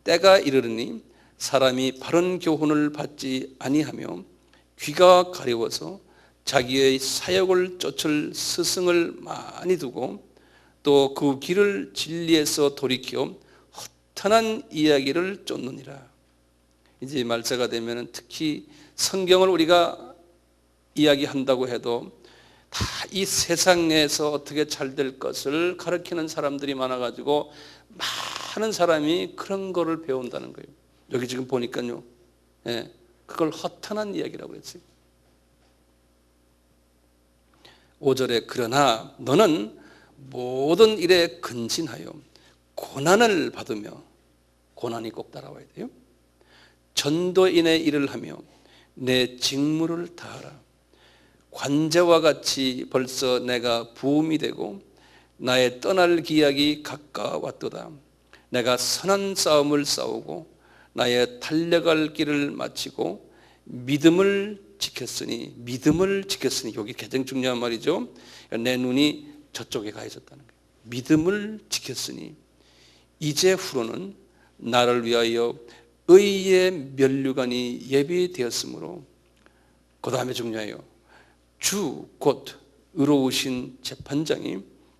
때가 이르르니 사람이 바른 교훈을 받지 아니하며 귀가 가려워서 자기의 사역을 쫓을 스승을 많이 두고 또 그 길을 진리에서 돌이켜 허탄한 이야기를 쫓느니라. 이제 말세가 되면 특히 성경을 우리가 이야기한다고 해도 다 이 세상에서 어떻게 잘 될 것을 가르치는 사람들이 많아가지고 많은 사람이 그런 거를 배운다는 거예요. 여기 지금 보니까요, 그걸 허탄한 이야기라고 그랬어요. 5절에 그러나 너는 모든 일에 근신하여 고난을 받으며, 고난이 꼭 따라와야 돼요. 전도인의 일을 하며 내 직무를 다하라. 관제와 같이 벌써 내가 부음이 되고 나의 떠날 기약이 가까웠도다. 내가 선한 싸움을 싸우고 나의 달려갈 길을 마치고 믿음을 지켰으니 여기 가장 중요한 말이죠. 내 눈이 저쪽에 가 있었다는 거예요. 믿음을 지켰으니 이제 후로는 나를 위하여 의의 면류관이 예비되었으므로, 그 다음에 중요해요. 주 곧 의로우신 재판장이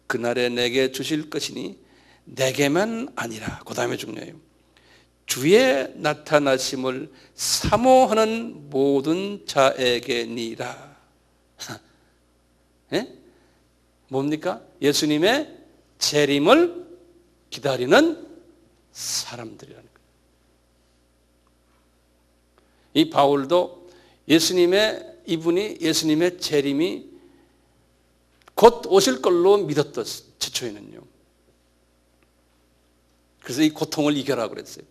그날에 내게 주실 것이니 내게만 아니라, 그 다음에 중요해요. 주의 나타나심을 사모하는 모든 자에게니라. 뭡니까? 예수님의 재림을 기다리는 사람들이라는 거예요. 이 바울도 예수님의 재림이 곧 오실 걸로 믿었던 최초에는요. 그래서 이 고통을 이겨라 그랬어요.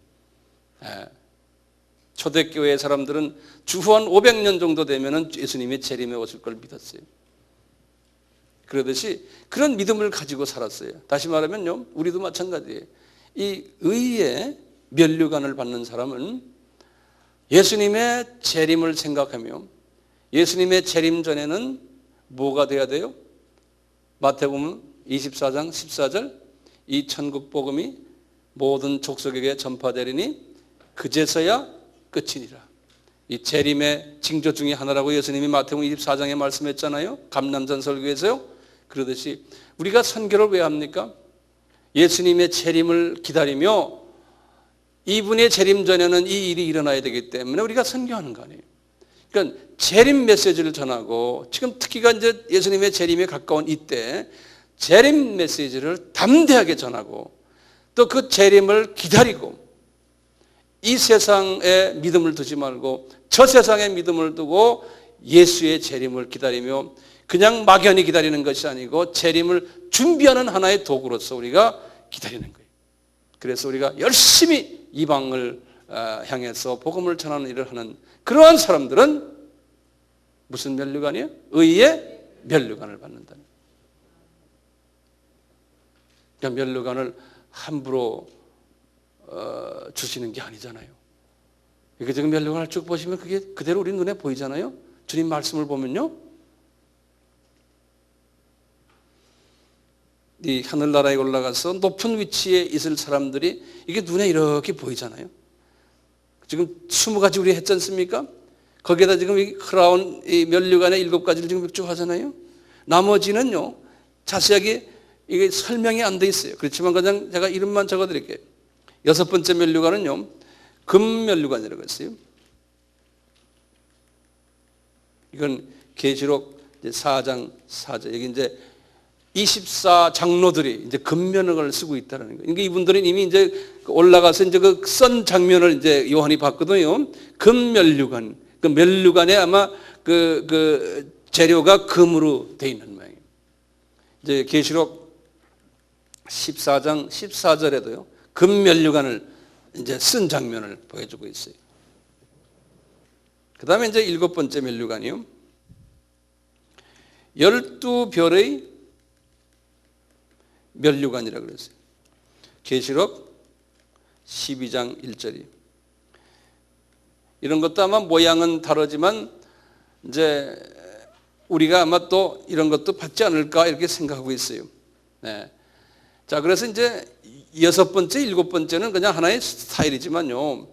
초대교회 사람들은 주후 한 500년 정도 되면 예수님이 재림에 오실 걸 믿었어요. 그러듯이 그런 믿음을 가지고 살았어요. 다시 말하면요, 우리도 마찬가지예요. 이 의의 면류관을 받는 사람은 예수님의 재림을 생각하며, 예수님의 재림 전에는 뭐가 돼야 돼요? 마태복음 24장 14절, 이 천국 복음이 모든 족속에게 전파되리니 그제서야 끝이니라. 이 재림의 징조 중에 하나라고 예수님이 마태복음 24장에 말씀했잖아요. 감람산 설교에서요. 그러듯이 우리가 선교를 왜 합니까? 예수님의 재림을 기다리며 이분의 재림 전에는 이 일이 일어나야 되기 때문에 우리가 선교하는 거 아니에요. 그러니까 재림 메시지를 전하고, 지금 특히가 이제 예수님의 재림에 가까운 이때 재림 메시지를 담대하게 전하고 또 그 재림을 기다리고 이 세상에 믿음을 두지 말고 저 세상에 믿음을 두고 예수의 재림을 기다리며 그냥 막연히 기다리는 것이 아니고 재림을 준비하는 하나의 도구로서 우리가 기다리는 거예요. 그래서 우리가 열심히 이방을 향해서 복음을 전하는 일을 하는 그러한 사람들은 무슨 면류관이에요? 의의 면류관을 받는다. 그러니까 면류관을 함부로 주시는 게 아니잖아요. 이게 지금 면류관을 쭉 보시면 그게 그대로 우리 눈에 보이잖아요. 주님 말씀을 보면요, 이 하늘나라에 올라가서 높은 위치에 있을 사람들이 이게 눈에 이렇게 보이잖아요. 지금 20가지 우리 했지 않습니까? 거기에다 지금 이 크라운 이 면류관의 7가지를 지금 쭉 하잖아요. 나머지는요 자세하게 이게 설명이 안 돼 있어요. 그렇지만 그냥 제가 이름만 적어 드릴게요. 6번째 면류관은요 금면류관이라고 했어요. 이건 계시록 4장 4절. 여기 이제 24장로들이 이제 금면을 쓰고 있다는 거예요. 그러니까 이분들은 이미 이제 올라가서 이제 그 썬 장면을 이제 요한이 봤거든요. 금면류관. 그 면류관에 아마 그 재료가 금으로 돼 있는 모양이에요. 이제 계시록 14장 14절에도요. 금면류관을 이제 쓴 장면을 보여주고 있어요. 그 다음에 이제 7번째 면류관이요. 12별의 면류관이라고 그랬어요. 계시록 12장 1절이. 이런 것도 아마 모양은 다르지만 이제 우리가 아마 또 이런 것도 받지 않을까 이렇게 생각하고 있어요. 네. 자, 그래서 이제 6번째, 7번째는 그냥 하나의 스타일이지만요.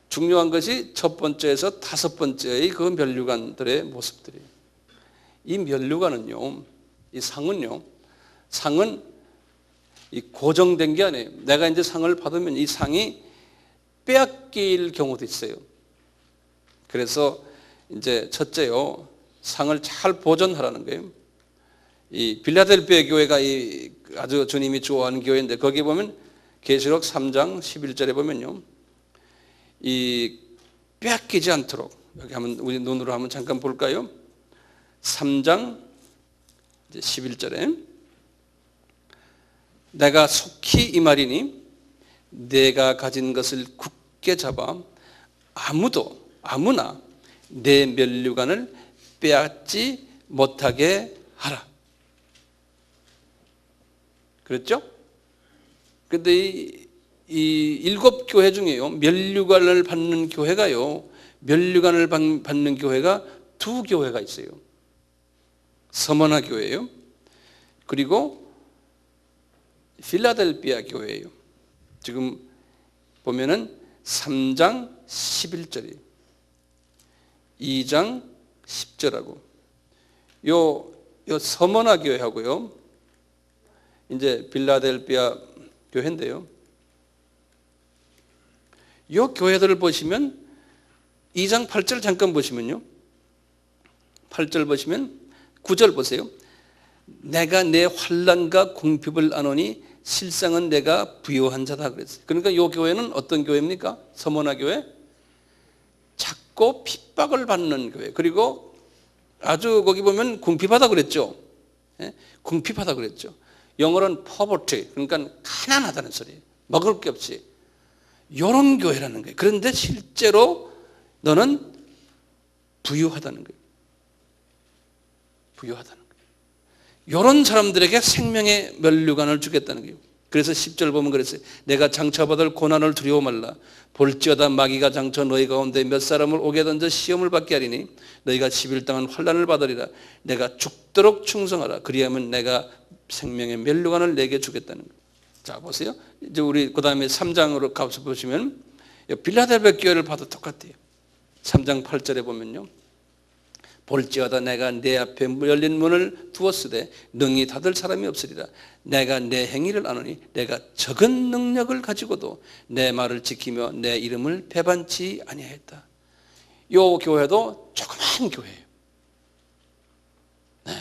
중요한 것이 첫 번째에서 5번째의 그 면류관들의 모습들이에요. 이 면류관은요, 이 상은요, 상은 이 고정된 게 아니에요. 내가 이제 상을 받으면 이 상이 빼앗길 경우도 있어요. 그래서 이제 첫째요, 상을 잘 보존하라는 거예요. 이 빌라델피아 교회가 이 아주 주님이 좋아하는 교회인데 거기 보면 계시록 3장 11절에 보면요, 이 빼앗기지 않도록 여기 한번 우리 눈으로 한번 잠깐 볼까요? 3장 11절에 내가 속히 이 말이니 내가 가진 것을 굳게 잡아 아무나 내 면류관을 빼앗지 못하게 하라. 그랬죠? 그런데 이 7 교회 중에요 면류관을 받는 교회가요, 면류관을 받는 교회가 2 교회가 있어요. 서머나 교회예요. 그리고 필라델피아 교회예요. 지금 보면은 3장 11절이 2장 10절하고 요 서머나 교회하고요 이제 필라델피아 교회인데요. 요 교회들을 보시면 2장 8절 잠깐 보시면요. 8절 보시면 9절 보세요. 내가 내 환난과 궁핍을 아노니 실상은 내가 부요한 자다 그랬어요. 그러니까 이 교회는 어떤 교회입니까? 서머나 교회? 작고 핍박을 받는 교회. 그리고 아주 거기 보면 궁핍하다 그랬죠. 예? 궁핍하다 그랬죠. 영어로는 poverty, 그러니까 가난하다는 소리예요. 먹을 게 없이. 이런 교회라는 거예요. 그런데 실제로 너는 부유하다는 거예요. 부유하다는 거예요. 이런 사람들에게 생명의 면류관을 주겠다는 거예요. 그래서 10절 보면 그랬어요. 내가 장차받을 고난을 두려워 말라. 볼지어다 마귀가 장차 너희 가운데 몇 사람을 옥에 던져 시험을 받게 하리니 너희가 10일 동안 환난을 받으리라. 내가 죽도록 충성하라. 그리하면 내가 생명의 면류관을 내게 주겠다는 거예요. 자, 보세요. 이제 우리 그 다음에 3장으로 가서 보시면 빌라델피아 교회를 봐도 똑같아요. 3장 8절에 보면요. 볼지어다 내가 내 앞에 열린 문을 두었으되 능히 닫을 사람이 없으리라. 내가 내 행위를 아노니 내가 적은 능력을 가지고도 내 말을 지키며 내 이름을 배반치 아니하였다. 이 교회도 조그만 교회예요. 네.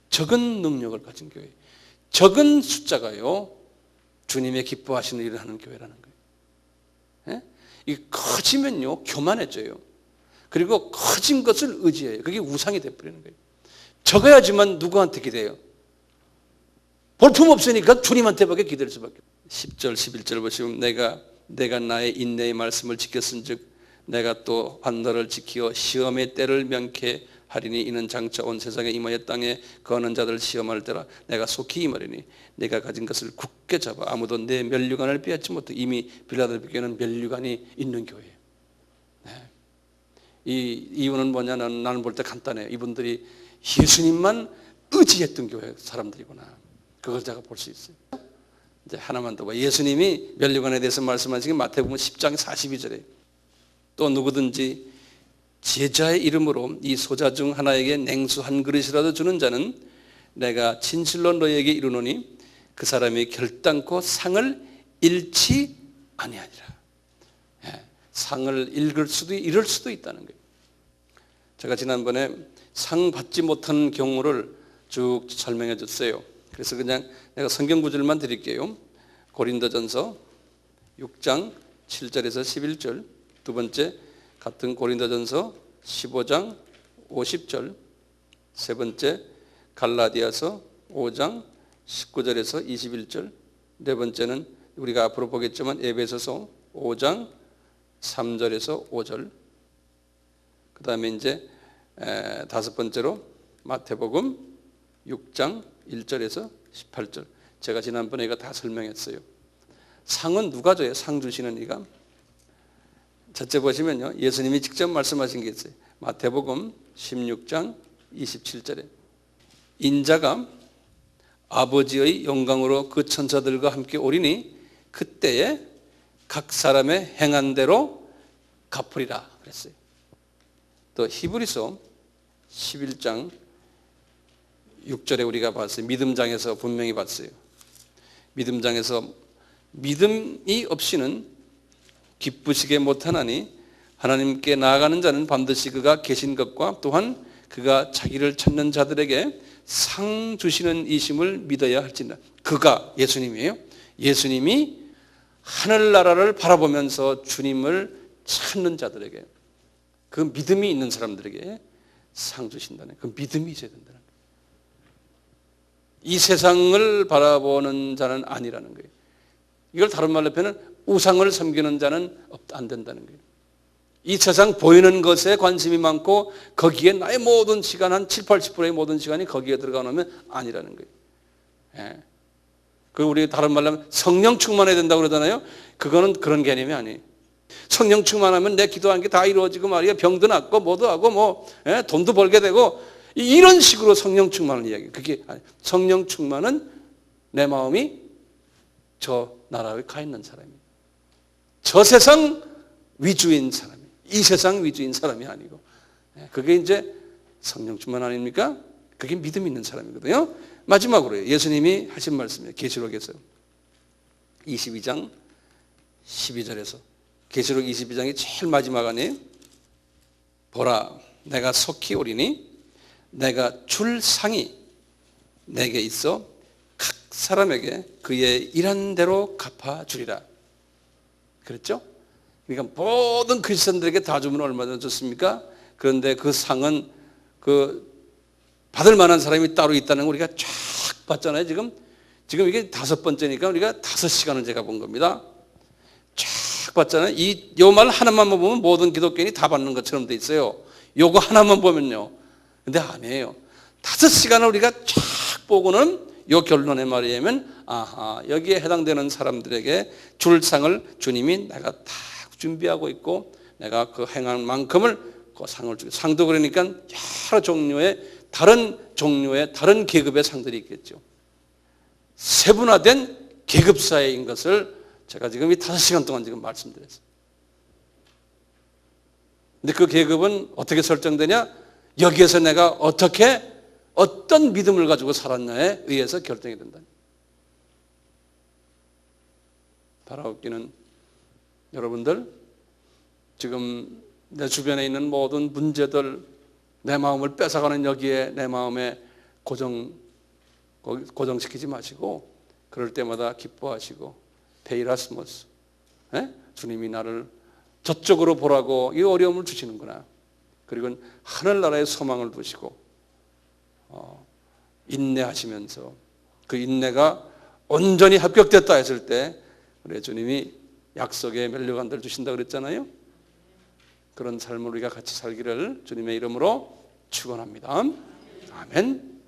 적은 능력을 가진 교회. 적은 숫자가요 주님의 기뻐하시는 일을 하는 교회라는 거예요. 예? 이게 커지면요 교만해져요. 그리고 커진 것을 의지해요. 그게 우상이 돼버리는 거예요. 적어야지만 누구한테 기대요? 볼품없으니까 주님한테밖에 기댈 수밖에 없어요. 10절 11절 보시면 내가 나의 인내의 말씀을 지켰은즉 내가 또 환난을 지키어 시험의 때를 명쾌하리니 이는 장차 온 세상에 임하여 땅에 거하는 자들 시험할 때라. 내가 속히 임하리니 내가 가진 것을 굳게 잡아 아무도 내 면류관을 빼앗지 못해. 이미 빌라델피아에는 면류관이 있는 교회예요. 네. 이 이유는 뭐냐? 나는 볼 때 간단해요. 이분들이 예수님만 의지했던 교회 사람들이구나. 그걸 제가 볼 수 있어요. 이제 하나만 더 봐. 예수님이 면류관에 대해서 말씀하신 게 마태복음 10장 42절에 또 누구든지 제자의 이름으로 이 소자 중 하나에게 냉수 한 그릇이라도 주는 자는 내가 진실로 너희에게 이르노니 그 사람이 결단코 상을 잃지 아니하리라. 예, 상을 잃을 수도 있다는 거예요. 제가 지난번에 상 받지 못한 경우를 쭉 설명해 줬어요. 그래서 그냥 내가 성경 구절만 드릴게요. 고린도전서 6장 7절에서 11절, 두 번째 같은 고린도전서 15장 50절, 세 번째 갈라디아서 5장 19절에서 21절, 네 번째는 우리가 앞으로 보겠지만 에베소서 5장 3절에서 5절, 그 다음에 이제 다섯 번째로 마태복음 6장 1절에서 18절. 제가 지난번에 이거 다 설명했어요. 상은 누가 줘요? 상 주시는 이가. 첫째 보시면요, 예수님이 직접 말씀하신 게 있어요. 마태복음 16장 27절에 인자가 아버지의 영광으로 그 천사들과 함께 오리니 그때에 각 사람의 행한 대로 갚으리라 그랬어요. 또 히브리서 11장 6절에 우리가 봤어요. 믿음장에서 분명히 봤어요. 믿음장에서 믿음이 없이는 기쁘시게 못하나니 하나님께 나아가는 자는 반드시 그가 계신 것과 또한 그가 자기를 찾는 자들에게 상 주시는 이심을 믿어야 할지니라. 그가 예수님이에요. 예수님이 하늘나라를 바라보면서 주님을 찾는 자들에게, 그 믿음이 있는 사람들에게 상 주신다는, 그 믿음이 있어야 된다는 거예요. 이 세상을 바라보는 자는 아니라는 거예요. 이걸 다른 말로 표현은 우상을 섬기는 자는 안 된다는 거예요. 이 세상 보이는 것에 관심이 많고 거기에 나의 모든 시간, 한 7, 80%의 모든 시간이 거기에 들어가 놓으면 아니라는 거예요. 예. 그 우리 다른 말로 하면 성령 충만해야 된다고 그러잖아요. 그거는 그런 개념이 아니에요. 성령 충만하면 내 기도한 게 다 이루어지고 말이야. 병도 낫고 뭐도 하고 돈도 벌게 되고 이런 식으로 성령 충만을 이야기해요. 그게 아니에요. 성령 충만은 내 마음이 저 나라에 가 있는 사람이에요. 저 세상 위주인 사람이에요. 이 세상 위주인 사람이 아니고, 그게 이제 성령 충만 아닙니까? 그게 믿음 있는 사람이거든요. 마지막으로 예수님이 하신 말씀이에요. 계시록에서 22장 12절에서, 계시록 22장이 제일 마지막 아니에요? 보라, 내가 속히 오리니 내가 줄 상이 내게 있어 각 사람에게 그의 일한 대로 갚아주리라. 그랬죠? 그러니까 모든 크리스천들에게 다 주면 얼마나 좋습니까? 그런데 그 상은 그 받을 만한 사람이 따로 있다는 걸 우리가 쫙 봤잖아요. 지금 이게 5번째니까 우리가 5시간을 제가 본 겁니다. 쫙 봤잖아요. 요 말 하나만 보면 모든 기독교인이 다 받는 것처럼 돼 있어요. 요거 하나만 보면요. 근데 아니에요. 5시간을 우리가 쫙 보고는 요 결론의 말이냐면, 아하, 여기에 해당되는 사람들에게 줄 상을 주님이 내가 다 준비하고 있고 내가 그 행한 만큼을 그 상을 주고, 상도 그러니까 여러 종류의 다른 계급의 상들이 있겠죠. 세분화된 계급 사회인 것을 제가 지금 이 5시간 동안 지금 말씀드렸어요. 근데 그 계급은 어떻게 설정되냐? 여기에서 내가 어떤 믿음을 가지고 살았냐에 의해서 결정이 된다. 바라옵기는 여러분들, 지금 내 주변에 있는 모든 문제들, 내 마음을 뺏어가는 여기에 내 마음에 고정시키지 마시고 그럴 때마다 기뻐하시고 페이라스모스, 주님이 나를 저쪽으로 보라고 이 어려움을 주시는구나. 그리고 하늘나라의 소망을 두시고 인내하시면서 그 인내가 온전히 합격됐다 했을 때 우리 주님이 약속의 면류관들을 주신다고 그랬잖아요. 그런 삶을 우리가 같이 살기를 주님의 이름으로 축원합니다. 아멘.